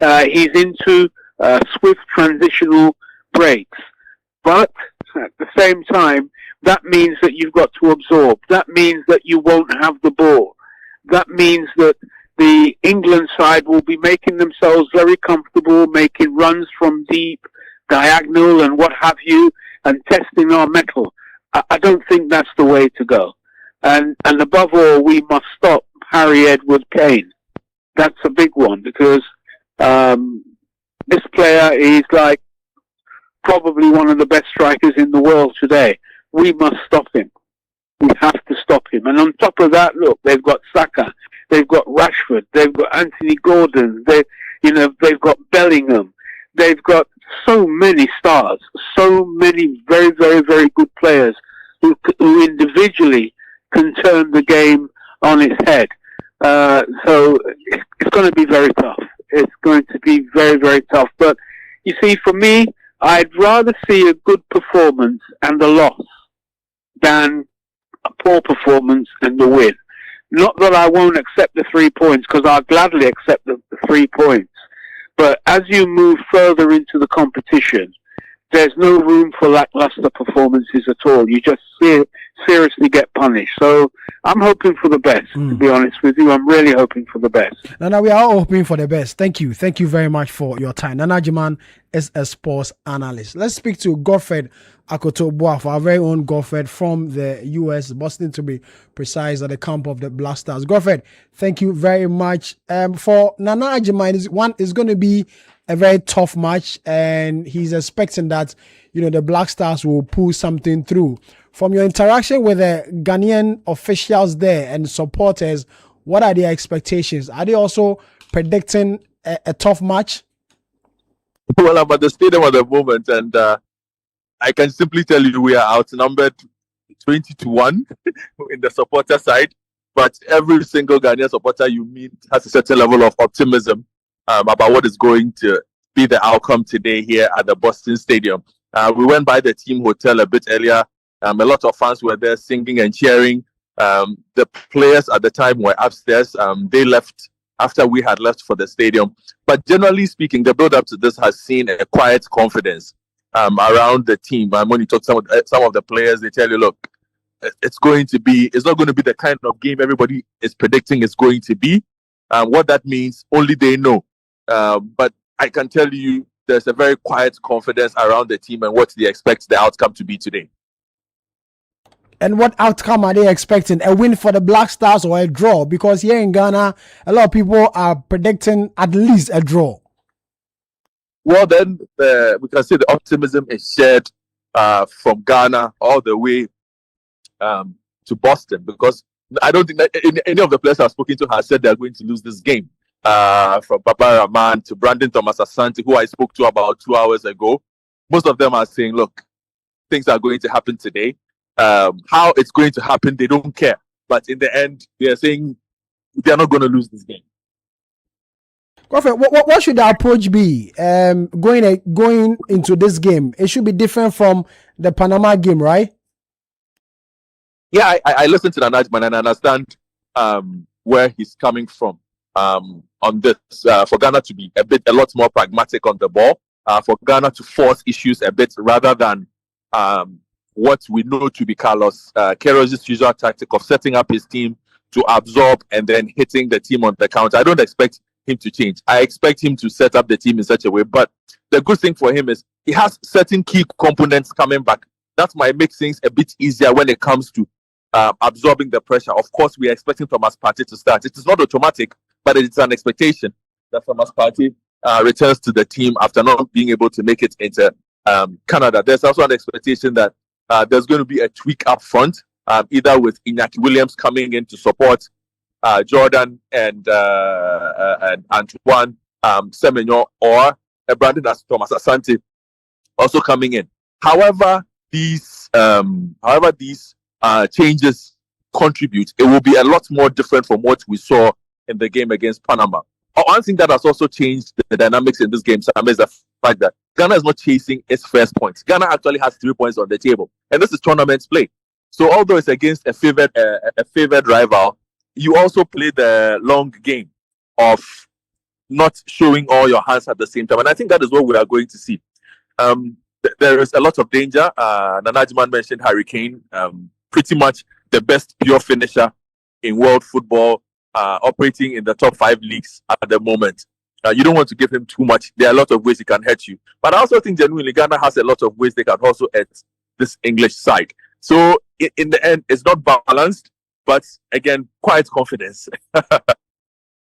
he's into swift transitional breaks. But at the same time, that means that you've got to absorb. That means that you won't have the ball. That means that the England side will be making themselves very comfortable, making runs from deep, diagonal and what have you, and testing our mettle. I don't think that's the way to go. And above all, we must stop Harry Edward Kane. That's a big one because this player is like probably one of the best strikers in the world today. We must stop him. We have to stop him. And on top of that, look, they've got Saka, they've got Rashford, they've got Anthony Gordon, they've got Bellingham, they've got so many stars, so many very, very, very good players who individually can turn the game on its head. So it's going to be very tough. It's going to be very, very tough. But you see, for me, I'd rather see a good performance and a loss than a poor performance and a win. Not that I won't accept the 3 points, because I'll gladly accept the 3 points. But as you move further into the competition, there's no room for lackluster performances at all. You just seriously get punished. So I'm hoping for the best, to be honest with you. I'm really hoping for the best. Nana, we are all hoping for the best. Thank you. Thank you very much for your time. Nana Jiman is a sports analyst. Let's speak to Godfred Akoto-Boafo, our very own Godfred from the US, Boston to be precise, at the camp of the Black Stars. Godfred, thank you very much. For Nana Jiman, it's going to be a very tough match, and he's expecting that, the Black Stars will pull something through. From your interaction with the Ghanaian officials there and supporters, what are their expectations? Are they also predicting a tough match? Well, I'm at the stadium at the moment, and I can simply tell you we are outnumbered 20-1 in the supporter side. But every single Ghanaian supporter you meet has a certain level of optimism about what is going to be the outcome today here at the Boston Stadium. We went by the team hotel a bit earlier. A lot of fans were there singing and cheering. The players at the time were upstairs. They left after we had left for the stadium. But generally speaking, the build-up to this has seen a quiet confidence around the team. When you talk to some of the players, they tell you, look, it's not going to be the kind of game everybody is predicting it's going to be. What that means, only they know. But I can tell you, there's a very quiet confidence around the team and what they expect the outcome to be today. And what outcome are they expecting? A win for the Black Stars or a draw? Because here in Ghana, a lot of people are predicting at least a draw. Well, then we can say the optimism is shared from Ghana all the way to Boston, because I don't think that any of the players I've spoken to have said they're going to lose this game. From Papa Rahman to Brandon Thomas Asante, who I spoke to about 2 hours ago, most of them are saying, look, things are going to happen today. How it's going to happen, they don't care. But in the end, they are saying they're not going to lose this game. What should the approach be going into this game? It should be different from the Panama game, right? Yeah, I listened to the Najman and I understand where he's coming from on this. For Ghana to be a lot more pragmatic on the ball, for Ghana to force issues a bit rather than what we know to be Carlos Queiroz' usual tactic of setting up his team to absorb and then hitting the team on the counter. I don't expect him to change. I expect him to set up the team in such a way. But the good thing for him is he has certain key components coming back. That might make things a bit easier when it comes to absorbing the pressure. Of course, we are expecting Thomas Partey to start. It is not automatic, but it's an expectation that Thomas Partey returns to the team after not being able to make it into Canada. There's also an expectation that there's going to be a tweak up front, either with Iñaki Williams coming in to support Jordan and Antoine Semenyo, or Brandon Thomas Asante also coming in. However these changes contribute, it will be a lot more different from what we saw in the game against Panama. One thing that has also changed the dynamics in this game, Sam, is the fact that Ghana is not chasing its first points. Ghana actually has 3 points on the table, and this is tournament play. So although it's against a favored rival, you also play the long game of not showing all your hands at the same time, and I think that is what we are going to see. There is a lot of danger. Nanajman mentioned Harry Kane, pretty much the best pure finisher in world football, operating in the top 5 leagues at the moment. You don't want to give him too much. There are a lot of ways he can hurt you. But I also think genuinely Ghana has a lot of ways they can also hurt this English side. So in the end, it's not balanced, but again, quiet confidence.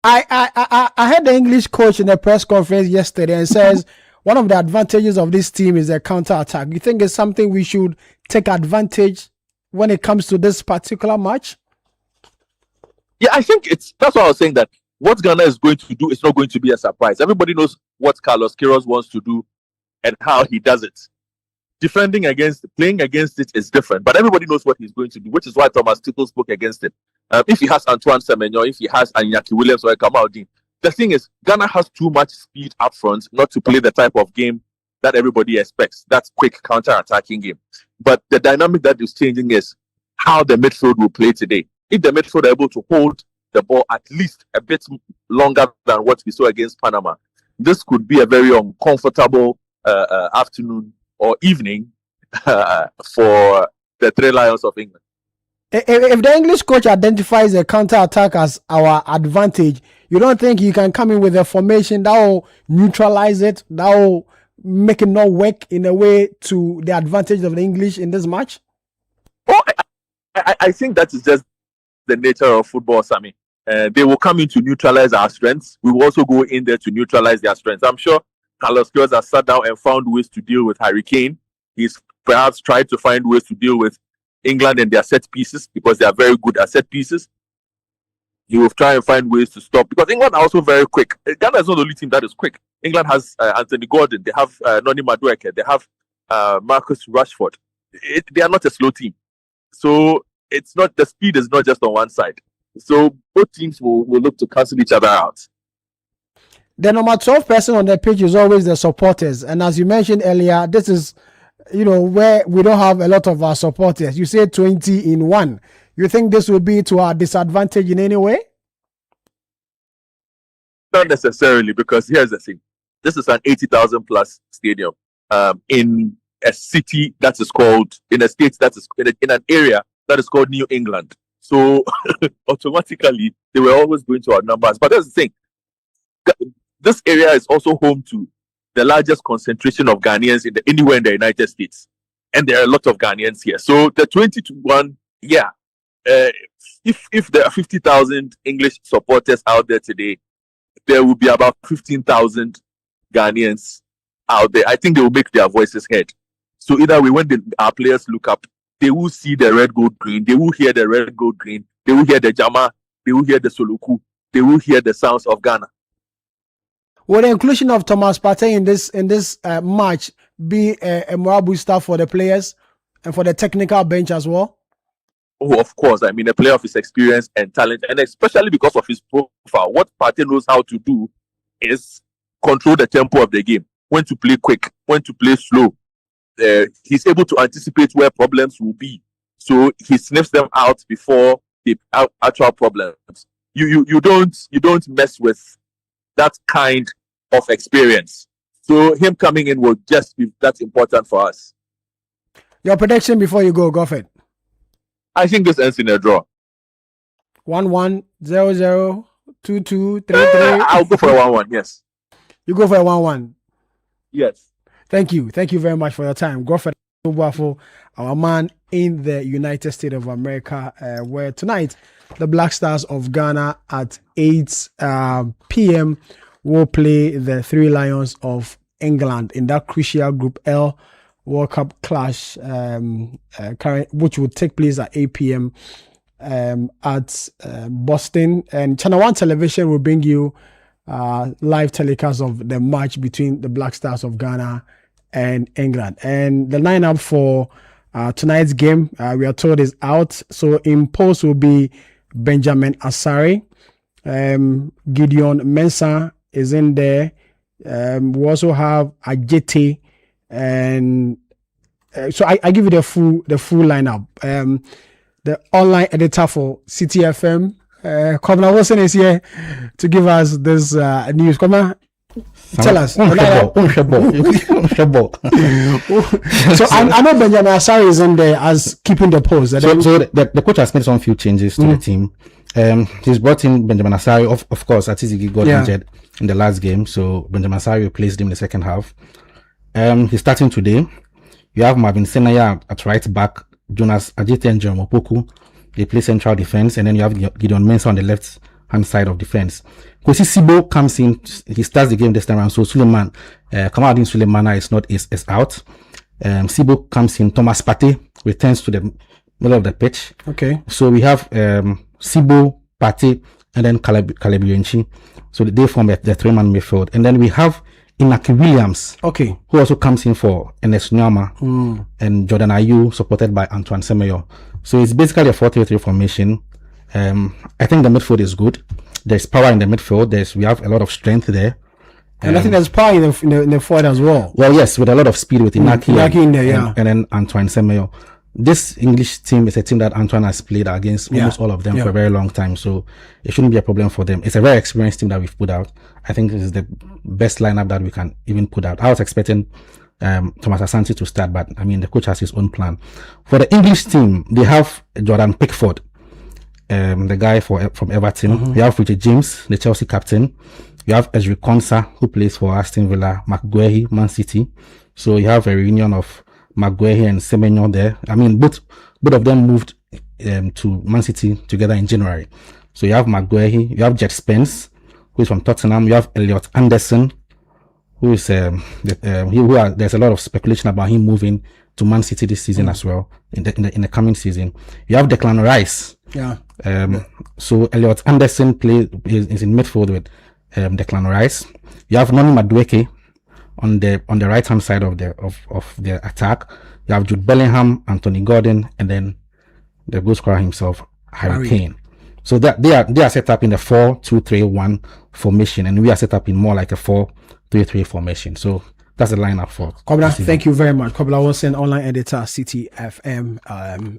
I heard the English coach in a press conference yesterday and says one of the advantages of this team is their counter-attack. You think it's something we should take advantage when it comes to this particular match? Yeah, I think that's why I was saying that what Ghana is going to do is not going to be a surprise. Everybody knows what Carlos Queiroz wants to do and how he does it. Playing against it is different, but everybody knows what he's going to do, which is why Thomas Tuchel spoke against it. If he has Antoine Semenyo, if he has Iñaki Williams or Kamaldeen, the thing is, Ghana has too much speed up front not to play the type of game that everybody expects. That's quick counter-attacking game. But the dynamic that is changing is how the midfield will play today. If the midfield are able to hold the ball at least a bit longer than what we saw against Panama, this could be a very uncomfortable afternoon or evening for the Three Lions of England. If the English coach identifies a counter-attack as our advantage, you don't think you can come in with a formation that will neutralize it, that will make it not work in a way to the advantage of the English in this match? Oh, I think that is just the nature of football, Sammy. They will come in to neutralize our strengths. We will also go in there to neutralize their strengths. I'm sure Carlos Queiroz has sat down and found ways to deal with Harry Kane. He's perhaps tried to find ways to deal with England and their set pieces because they are very good at set pieces. He will try and find ways to stop because England are also very quick. Ghana is not the only team that is quick. England has Anthony Gordon. They have Noni Madueke. They have Marcus Rashford. They are not a slow team. So it's not, the speed is not just on one side. So both teams will look to cancel each other out. The number 12 person on the pitch is always the supporters. And as you mentioned earlier, this is, where we don't have a lot of our supporters. You say 20 in one. You think this will be to our disadvantage in any way? Not necessarily, because here's the thing. This is an 80,000 plus stadium in a city that is called, in a state that is, in an area that is called New England. So automatically, they were always going to our numbers. But that's the thing. This area is also home to the largest concentration of Ghanaians anywhere in the United States. And there are a lot of Ghanaians here. So the 20-1, yeah. If there are 50,000 English supporters out there today, there will be about 15,000 Ghanaians out there. I think they will make their voices heard. So either way, when our players look up, they will see the red, gold, green. They will hear the red, gold, green. They will hear the Jama. They will hear the Soluku. They will hear the sounds of Ghana. Will the inclusion of Thomas Partey in this match be a morale booster for the players and for the technical bench as well? Oh, of course. I mean, a player of his experience and talent, and especially because of his profile, what Partey knows how to do is control the tempo of the game. When to play quick, when to play slow. He's able to anticipate where problems will be, so he sniffs them out before the actual problems. You don't mess with that kind of experience. So him coming in will just be that important for us. Your prediction before you go, Goffert. I think this ends in a draw. 1-1, 0-0, 2-2, 3-3. I'll go for a 1-1, yes. You go for a 1-1? Yes. Thank you. Thank you very much for your time. Goffert, our man in the United States of America, where tonight the Black Stars of Ghana at 8 p.m. will play the Three Lions of England in that crucial Group L World Cup clash, which will take place at 8 p.m. At Boston. And Channel 1 Television will bring you live telecast of the match between the Black Stars of Ghana and England. And the lineup for tonight's game, we are told, is out. So in post will be Benjamin Asare. Gideon Mensah is in there. We also have Ajete, and so I give you the full lineup. The online editor for Citi FM, Kwabena Wilson, is here to give us this news. Kwabena, tell us. So I know Benjamin Asare is in there as keeping the post. So the coach has made some few changes to the team. He's brought in Benjamin Asare. Of course, Atizigi got injured in the last game, so Benjamin Asare replaced him in the second half. He's starting today. You have Marvin Senaya at right back, Jonas Ajete and Jerome Opoku. They play central defense, and then you have Gideon Mensah on the left hand side of defense. Kwesi Sibo comes in. He starts the game this time around. So Suleiman, Kamaladin Suleimana is out. Sibo comes in. Thomas Partey returns to the middle of the pitch. Okay. So we have Sibo, Partey, and then Caleb Yuenchi. So they form the three-man midfield. And then we have Inaki Williams, who also comes in for Enes Nyama and Jordan Ayew, supported by Antoine Semenyo. So it's basically a 4-3-3 formation. I think the midfield is good. There's power in the midfield. We have a lot of strength there. And I think there's power in the forward as well. Well, yes, with a lot of speed with Inaki in there, and then Antoine Semenyo. This English team is a team that Antoine has played against almost all of them for a very long time, so it shouldn't be a problem for them. It's a very experienced team that we've put out. I think this is the best lineup that we can even put out. I was expecting Thomas Asante to start, but I mean the coach has his own plan. For the English team, they have Jordan Pickford, the guy from Everton. You have Richard James, the Chelsea captain. You have Ezri Konsa, who plays for Aston Villa, McGuehi, Man City. So you have a reunion of McGuehi and Semenyo there. I mean, both of them moved to Man City together in January. So you have McGuehi, you have Jet Spence, who is from Tottenham. You have Elliot Anderson, who is there's a lot of speculation about him moving to Man City this season as well in the coming season. You have Declan Rice. Yeah. So Elliot Anderson is in midfield with Declan Rice. You have Noni Madueke on the right hand side of the attack. You have Jude Bellingham, Anthony Gordon, and then the goal scorer himself, Harry Kane. So that they are set up in the 4-2-3-1 formation, and we are set up in more like a 4-3-3 formation. So that's the lineup for Kobla. Thank you very much. Kobla Wilson, online editor, Citi FM,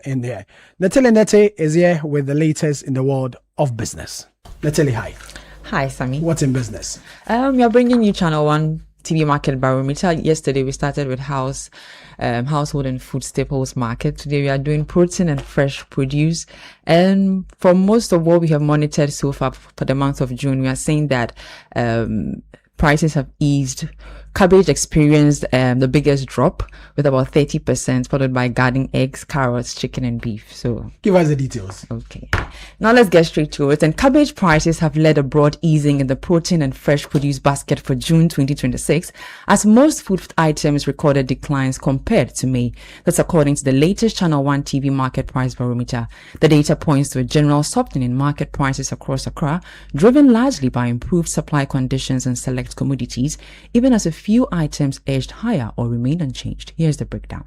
in there. Nathalie Nete is here with the latest in the world of business. Nathalie, hi. Hi, Sammy. What's in business? We are bringing you Channel 1 TV Market Barometer. Yesterday, we started with household and food staples market. Today, we are doing protein and fresh produce. And for most of what we have monitored so far for the month of June, we are saying that prices have eased. Cabbage experienced the biggest drop with about 30%, followed by garden eggs, carrots, chicken, and beef. So give us the details. Okay. Now let's get straight to it. And cabbage prices have led a broad easing in the protein and fresh produce basket for June 2026, as most food items recorded declines compared to May. That's according to the latest Channel 1 TV Market Price Barometer. The data points to a general softening in market prices across Accra, driven largely by improved supply conditions and select commodities, even as a few items edged higher or remained unchanged. Here's the breakdown.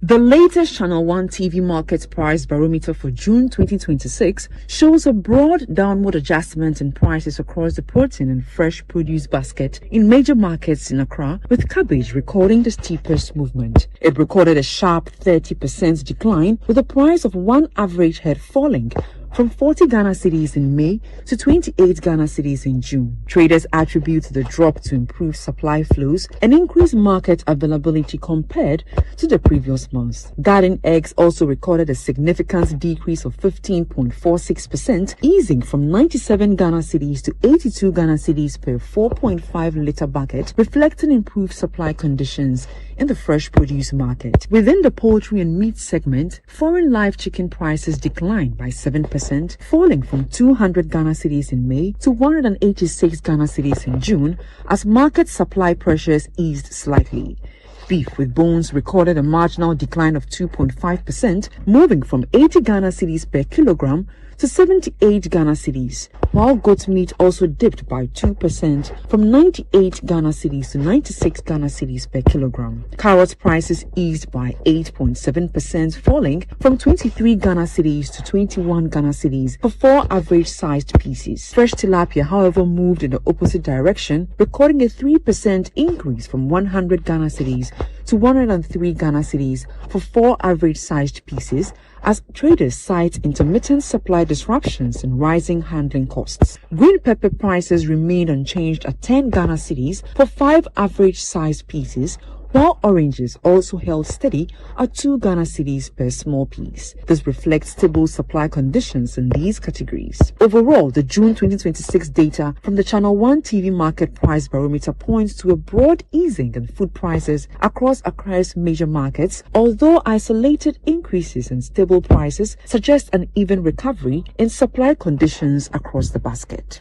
The latest Channel 1 TV Market Price Barometer for June 2026 shows a broad downward adjustment in prices across the protein and fresh produce basket in major markets in Accra, with cabbage recording the steepest movement. It recorded a sharp 30% decline, with the price of one average head falling from 40 Ghana cedis in May to 28 Ghana cedis in June. Traders attribute the drop to improved supply flows and increased market availability compared to the previous months. Garden eggs also recorded a significant decrease of 15.46%, easing from 97 Ghana cedis to 82 Ghana cedis per 4.5 litre bucket, reflecting improved supply conditions in the fresh produce market. Within the poultry and meat segment, foreign live chicken prices declined by 7%, falling from 200 Ghana cedis in May to 186 Ghana cedis in June, as market supply pressures eased slightly. Beef with bones recorded a marginal decline of 2.5%, moving from 80 Ghana cedis per kilogram to 78 Ghana cedis, while goat meat also dipped by 2% from 98 Ghana cedis to 96 Ghana cedis per kilogram. Carrot prices eased by 8.7%, falling from 23 Ghana cedis to 21 Ghana cedis for 4 average-sized pieces. Fresh tilapia, however, moved in the opposite direction, recording a 3% increase from 100 Ghana cedis to 103 Ghana cedis for 4 average-sized pieces, as traders cite intermittent supply disruptions and rising handling costs. Green pepper prices remained unchanged at 10 Ghana cedis for 5 average-sized pieces, while oranges also held steady at 2 Ghana cedis per small piece. This reflects stable supply conditions in these categories. Overall, the June 2026 data from the Channel 1 TV Market Price Barometer points to a broad easing in food prices across Accra's major markets, although isolated increases in stable prices suggest an even recovery in supply conditions across the basket.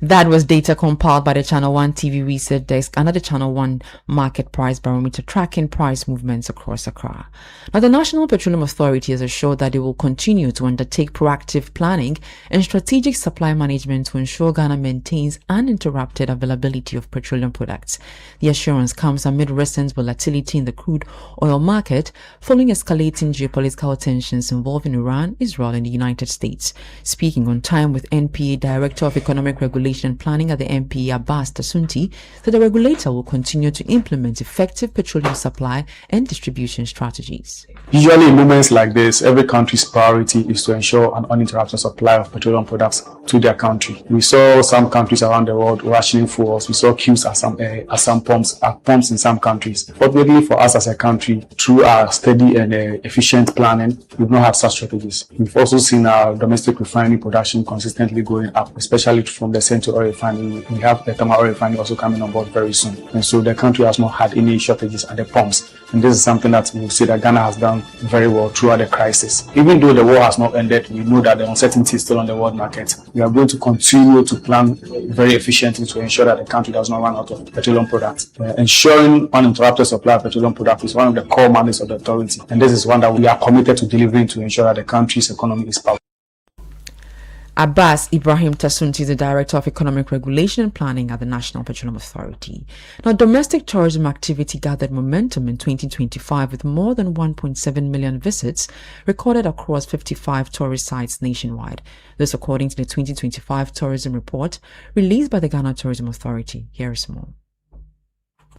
That was data compiled by the Channel 1 TV Research Desk and the Channel 1 Market Price Barometer tracking price movements across Accra. Now, the National Petroleum Authority has assured that they will continue to undertake proactive planning and strategic supply management to ensure Ghana maintains uninterrupted availability of petroleum products. The assurance comes amid recent volatility in the crude oil market following escalating geopolitical tensions involving Iran, Israel, and the United States. Speaking on Time with NPA Director of Economic Regulation Regulation and Planning at the MP, Abbas Tasunti, that the regulator will continue to implement effective petroleum supply and distribution strategies. Usually in moments like this, every country's priority is to ensure an uninterrupted supply of petroleum products to their country. We saw some countries around the world rationing fuels. We saw queues at some pumps in some countries. Fortunately for us as a country, through our steady and efficient planning, we've not had such strategies. We've also seen our domestic refinery production consistently going up, especially from the Central Oil Refinery. We have the Thermal Oil Refinery also coming on board very soon. And so the country has not had any shortages at the pumps. And this is something that we'll say that Ghana has done very well throughout the crisis. Even though the war has not ended, we know that the uncertainty is still on the world market. We are going to continue to plan very efficiently to ensure that the country does not run out of petroleum products. Ensuring uninterrupted supply of petroleum products is one of the core mandates of the authority. And this is one that we are committed to delivering to ensure that the country's economy is powerful. Abbas Ibrahim Tasunti is the Director of Economic Regulation and Planning at the National Petroleum Authority. Now, domestic tourism activity gathered momentum in 2025 with more than 1.7 million visits recorded across 55 tourist sites nationwide. This according to the 2025 tourism report released by the Ghana Tourism Authority. Here is more.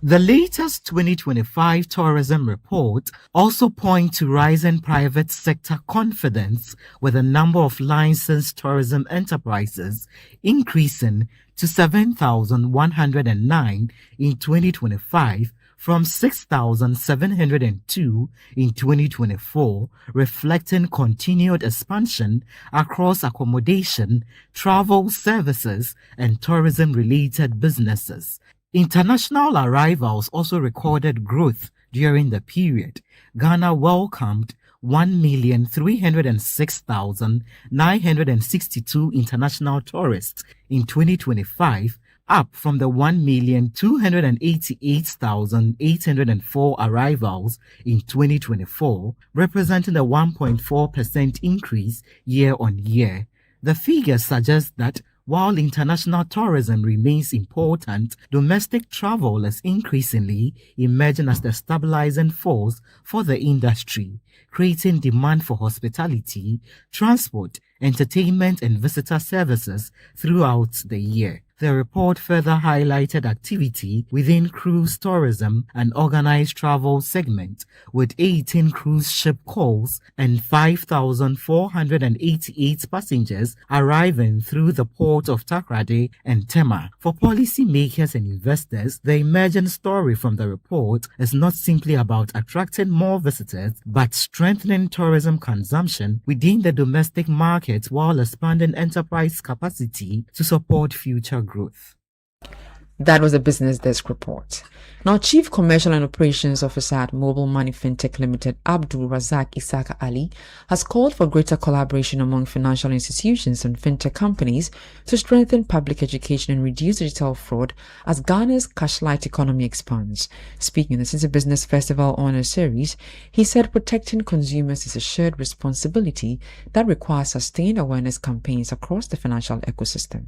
The latest 2025 tourism report also points to rising private sector confidence, with the number of licensed tourism enterprises increasing to 7,109 in 2025 from 6,702 in 2024, reflecting continued expansion across accommodation, travel services, and tourism-related businesses. International arrivals also recorded growth during the period. Ghana welcomed 1,306,962 international tourists in 2025, up from the 1,288,804 arrivals in 2024, representing a 1.4% increase year-on-year. The figures suggest that while international tourism remains important, domestic travel is increasingly emerging as the stabilizing force for the industry, creating demand for hospitality, transport, entertainment, and visitor services throughout the year. The report further highlighted activity within cruise tourism and organized travel segment, with 18 cruise ship calls and 5,488 passengers arriving through the port of Takoradi and Tema. For policymakers and investors, the emerging story from the report is not simply about attracting more visitors, but strengthening tourism consumption within the domestic market while expanding enterprise capacity to support future growth. That was a Business Desk report. Now, Chief Commercial and Operations Officer at Mobile Money Fintech Limited, Abdul Razak Isaka Ali, has called for greater collaboration among financial institutions and fintech companies to strengthen public education and reduce digital fraud as Ghana's cashlight economy expands. Speaking in the Citi Business Festival Honor Series, he said protecting consumers is a shared responsibility that requires sustained awareness campaigns across the financial ecosystem.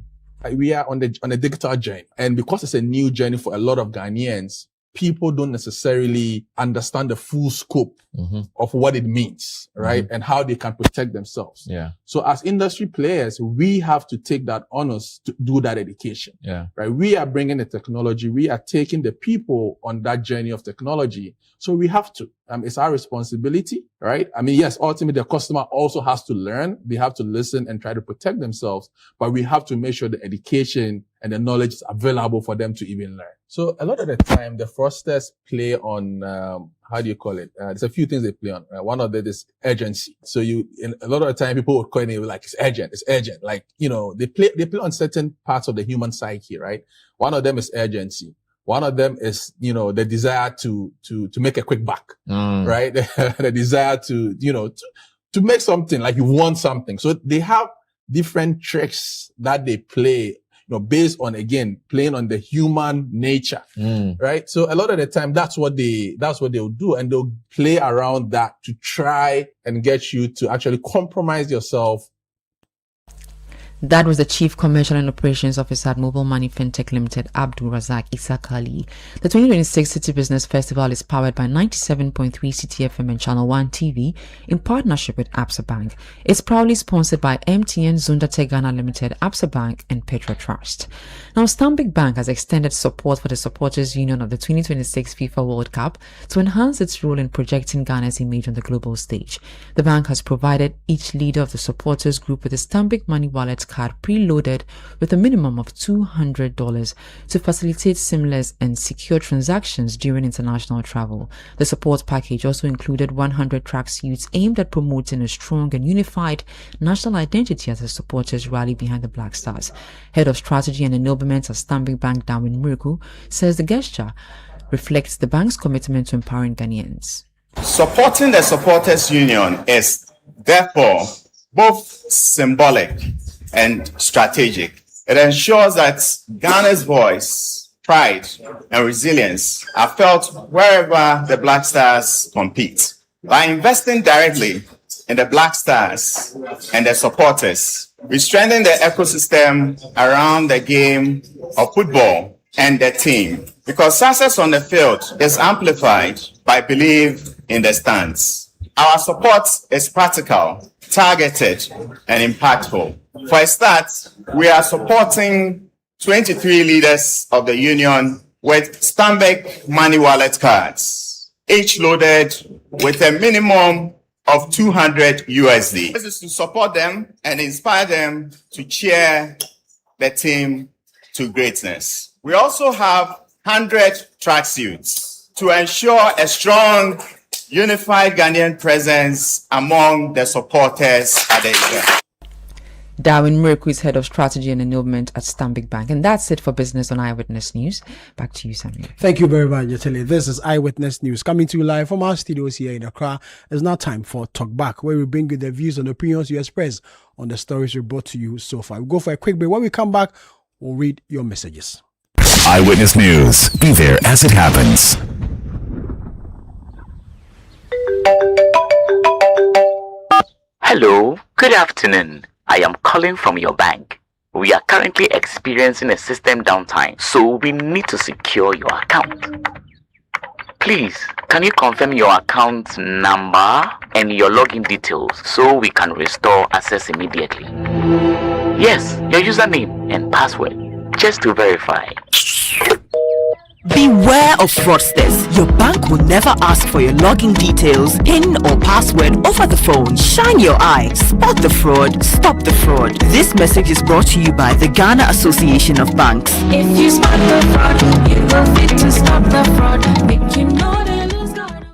We are on a digital journey, and because it's a new journey for a lot of Ghanaians, people don't necessarily understand the full scope of what it means, right? And how they can protect themselves. Yeah. So as industry players, we have to take that onus to do that education. Yeah. Right? We are bringing the technology. We are taking the people on that journey of technology. So we have to. It's our responsibility, right? I mean, yes, ultimately the customer also has to learn. They have to listen and try to protect themselves, but we have to make sure the education and the knowledge is available for them to even learn. So a lot of the time, the fraudsters play on, how do you call it? There's a few things they play on. One of them is urgency. So a lot of the time people would call it like, it's urgent. Like, they play on certain parts of the human psyche, right? One of them is urgency. One of them is, the desire to make a quick buck, right? The desire to make something, like you want something. So they have different tricks that they play, based on, again, playing on the human nature, right? So a lot of the time, that's what they'll do. And they'll play around that to try and get you to actually compromise yourself. That was the Chief Commercial and Operations Officer at Mobile Money Fintech Limited, Abdul Razak Isaac Ali. The 2026 City Business Festival is powered by 97.3 Citi FM and Channel 1 TV in partnership with Absa Bank. It's proudly sponsored by MTN, Zundate Ghana Limited, Absa Bank and Petra Trust. Now, Stanbic Bank has extended support for the Supporters Union of the 2026 FIFA World Cup to enhance its role in projecting Ghana's image on the global stage. The bank has provided each leader of the supporters group with a Stanbic Money Wallet card preloaded with a minimum of $200 to facilitate seamless and secure transactions during international travel. The support package also included 100 tracksuits aimed at promoting a strong and unified national identity as the supporters rally behind the Black Stars. Head of Strategy and Enablement at Stanbic Bank, Darwin Muriku, says the gesture reflects the bank's commitment to empowering Ghanaians. Supporting the Supporters Union is therefore both symbolic and strategic. It ensures that Ghana's voice, pride, and resilience are felt wherever the Black Stars compete. By investing directly in the Black Stars and their supporters, we strengthen the ecosystem around the game of football and the team, because success on the field is amplified by belief in the stands. Our support is practical, targeted, and impactful. For a start, we are supporting 23 leaders of the union with Stanbic Money Wallet cards, each loaded with a minimum of $200 USD. This is to support them and inspire them to cheer the team to greatness. We also have 100 tracksuits to ensure a strong, unified Ghanaian presence among the supporters at the event. Darwin Muriku is Head of Strategy and Enablement at Stanbic Bank. And that's it for Business on Eyewitness News. Back to you, Samuel. Thank you very much, Yateli. This is Eyewitness News coming to you live from our studios here in Accra. It's now time for Talk Back, where we bring you the views and opinions you express on the stories we brought to you so far. We'll go for a quick break. When we come back, we'll read your messages. Eyewitness News. Be there as it happens. Hello, good afternoon. I am calling from your bank. We are currently experiencing a system downtime, so we need to secure your account. Please, can you confirm your account number and your login details so we can restore access immediately? Yes, your username and password, just to verify. Beware of fraudsters. Your bank will never ask for your login details, PIN or password over the phone. Shine your eye. Spot the fraud. Stop the fraud. This message is brought to you by the Ghana Association of Banks. If you spot the fraud, you will fit to stop the fraud. Make you know they lose God.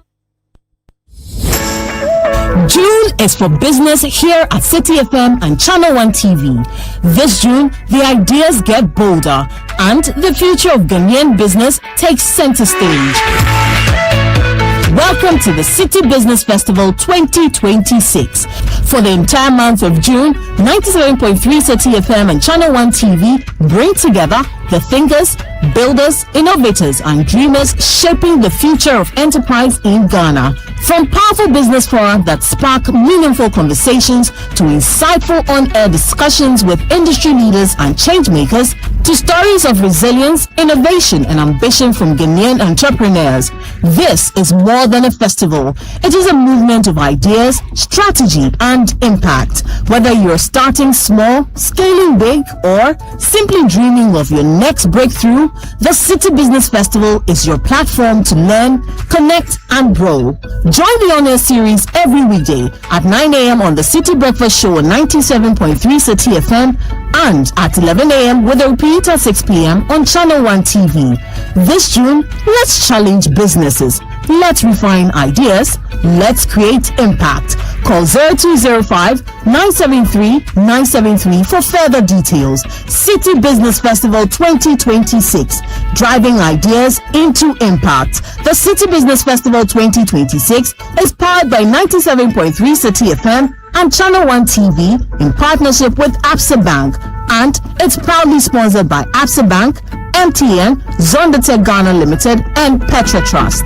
June is for business here at Citi FM and Channel 1 TV. This June, the ideas get bolder and the future of Ghanaian business takes center stage. Welcome to the City Business Festival 2026. For the entire month of June, 97.3 Citi FM and Channel 1 TV bring together the thinkers, builders, innovators, and dreamers shaping the future of enterprise in Ghana. From powerful business forums that spark meaningful conversations to insightful on-air discussions with industry leaders and change makers, to stories of resilience, innovation, and ambition from Ghanaian entrepreneurs. This is more than a festival. It is a movement of ideas, strategy, and impact. Whether you're starting small, scaling big, or simply dreaming of your next breakthrough, the City Business Festival is your platform to learn, connect, and grow. Join the on-air series every weekday at 9 a.m. on the City Breakfast Show on 97.3 Citi FM and at 11 a.m. with a repeat at 6 p.m. on Channel 1 TV. This June, let's challenge businesses. Let's refine ideas. Let's create impact. Call 0205-973-973 for further details. City Business Festival 2026. Driving ideas into impact. The City Business Festival 2026 is powered by 97.3 Citi FM and Channel 1 TV in partnership with Absa Bank, and it's proudly sponsored by Absa Bank, MTN, Zondate Ghana Limited, and Petra Trust.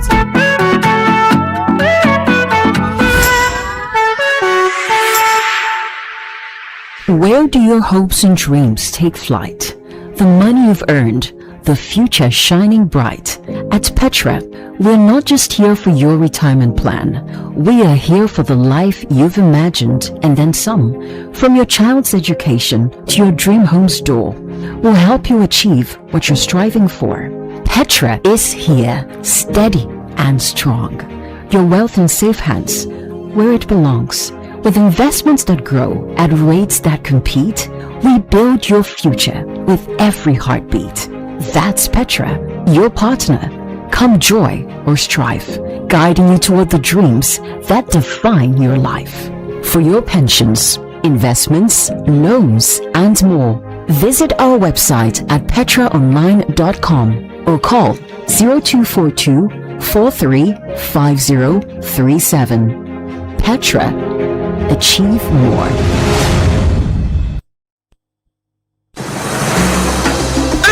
Where do your hopes and dreams take flight? The money you've earned, the future shining bright. At Petra, we're not just here for your retirement plan. We are here for the life you've imagined and then some. From your child's education to your dream home's door, we'll help you achieve what you're striving for. Petra is here, steady and strong. Your wealth in safe hands, where it belongs. With investments that grow at rates that compete, we build your future with every heartbeat. That's Petra, your partner. Come joy or strife, guiding you toward the dreams that define your life. For your pensions, investments, loans, and more, visit our website at petraonline.com or call 0242 435037. Petra, achieve more.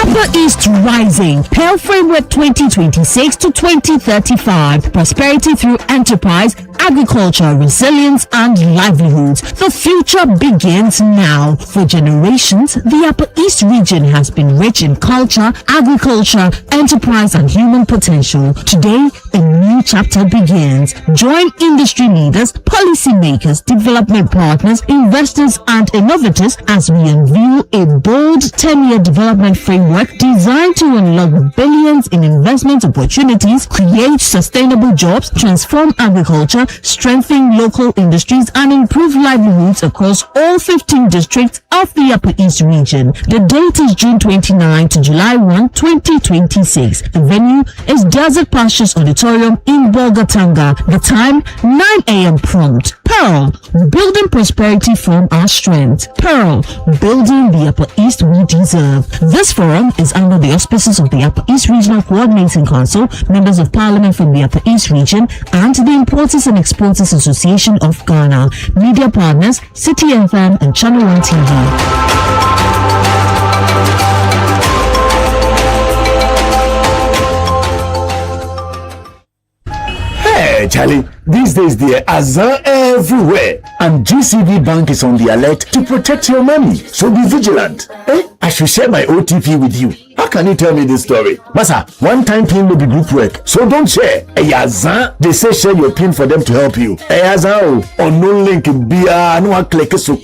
Upper East Rising, Pale Framework 2026 to 2035, prosperity through enterprise, agriculture, resilience, and livelihoods. The future begins now. For generations, the Upper East region has been rich in culture, agriculture, enterprise, and human potential. Today, a new chapter begins. Join industry leaders, policymakers, development partners, investors, and innovators as we unveil a bold 10-year development framework designed to unlock billions in investment opportunities, create sustainable jobs, transform agriculture, strengthen local industries, and improve livelihoods across all 15 districts of the Upper East region. The date is June 29 to July 1, 2026. The venue is Desert Pastures Auditorium in Bolgatanga. The time, 9 a.m. prompt. Pearl, building prosperity from our strength. Pearl, building the Upper East we deserve. This forum is under the auspices of the Upper East Regional Coordinating Council, members of Parliament from the Upper East region, and the Importers and Exporters Association of Ghana. Media partners, Citi FM and Channel 1 TV. Hey, Charlie, these days there are Azan everywhere, and GCB Bank is on the alert to protect your money. So be vigilant. I should share my OTP with you. How can you tell me this story? Masa, one-time PIN will be group work, so don't share. Azan, they say share your PIN for them to help you. Azan, on no link, no click so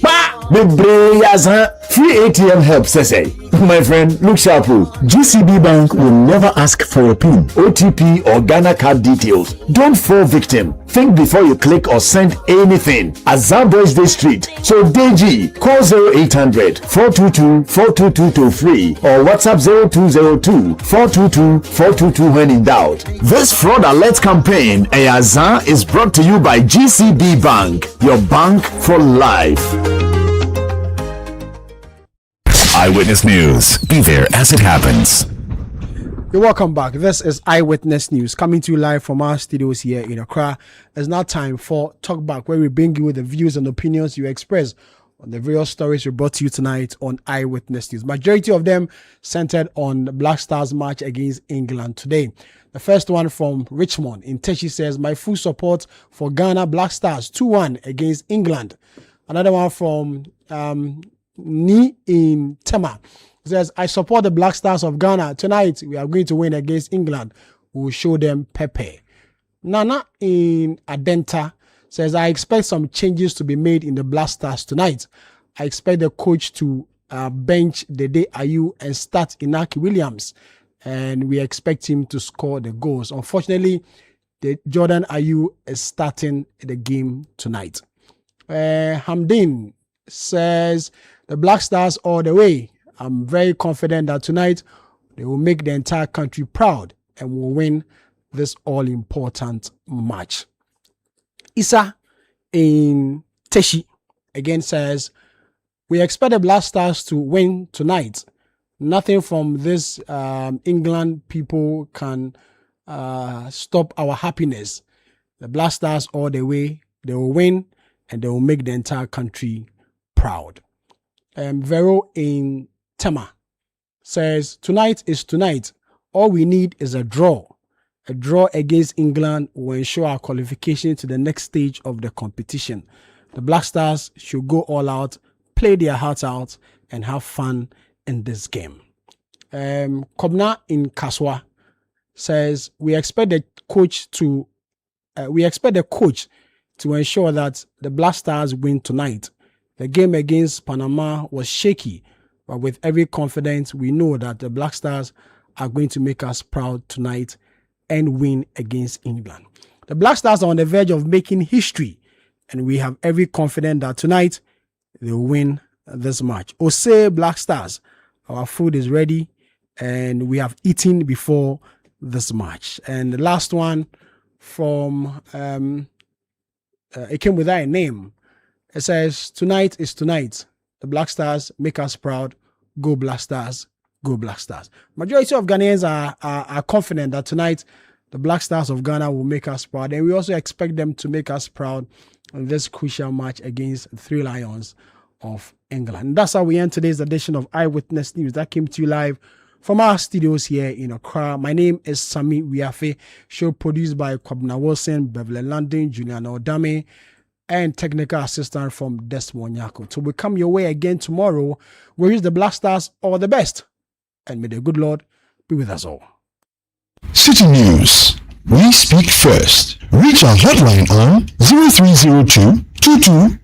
Azan, free ATM help, say. My friend, look sharp. GCB Bank will never ask for your PIN, OTP, or Ghana card details. Don't fall victim. Think before you click or send anything. Azan Boys Day Street. So DG, call 0800 422 42223 or WhatsApp 0202 422 422 when in doubt. This fraud alert campaign, Azan, is brought to you by GCB Bank, your bank for life. Eyewitness News. Be there as it happens. You're welcome back. This is Eyewitness News coming to you live from our studios here in Accra. It's now time for Talk Back, where we bring you the views and opinions you express on the various stories we brought to you tonight on Eyewitness News. Majority of them centered on the Black Stars match against England today. The first one from Richmond in Teshi says, my full support for Ghana Black Stars 2-1 against England. Another one from Ni in Tema says, I support the Black Stars of Ghana. Tonight, we are going to win against England. We will show them Pepe. Nana in Adenta says, I expect some changes to be made in the Black Stars tonight. I expect the coach to bench Dede Ayew and start Inaki Williams. And we expect him to score the goals. Unfortunately, Jordan Ayew is starting the game tonight. Hamdin says, the Black Stars all the way. I'm very confident that tonight they will make the entire country proud and will win this all-important match. Issa in Teshi again says, we expect the Black Stars to win tonight. Nothing from this England people can stop our happiness. The Black Stars all the way. They will win and they will make the entire country proud. Vero in Tema says, tonight is tonight. All we need is a draw. A draw against England will ensure our qualification to the next stage of the competition. The Black Stars should go all out play their hearts out and have fun in this game. Kobna in Kaswa says we expect the coach to ensure that the Black Stars win tonight. The game against Panama was shaky, but with every confidence, we know that the Black Stars are going to make us proud tonight and win against England. The Black Stars are on the verge of making history, and we have every confidence that tonight they will win this match. Ose Black Stars, our food is ready, and we have eaten before this match. And the last one from it came without a name. It says, tonight is tonight. The Black Stars make us proud. Go Black Stars. Go Black Stars. Majority of Ghanaians are confident that tonight the Black Stars of Ghana will make us proud. And we also expect them to make us proud in this crucial match against the Three Lions of England. And that's how we end today's edition of Eyewitness News. That came to you live from our studios here in Accra. My name is Sami Wiafe. Show produced by Kwabna Wilson, Beverly London, Juliana Odame, and technical assistant from Desmond Nyako. So we come your way again tomorrow. We wish the Black Stars all the best. And may the good Lord be with us all. City News. We speak first. Reach our hotline on 0302 22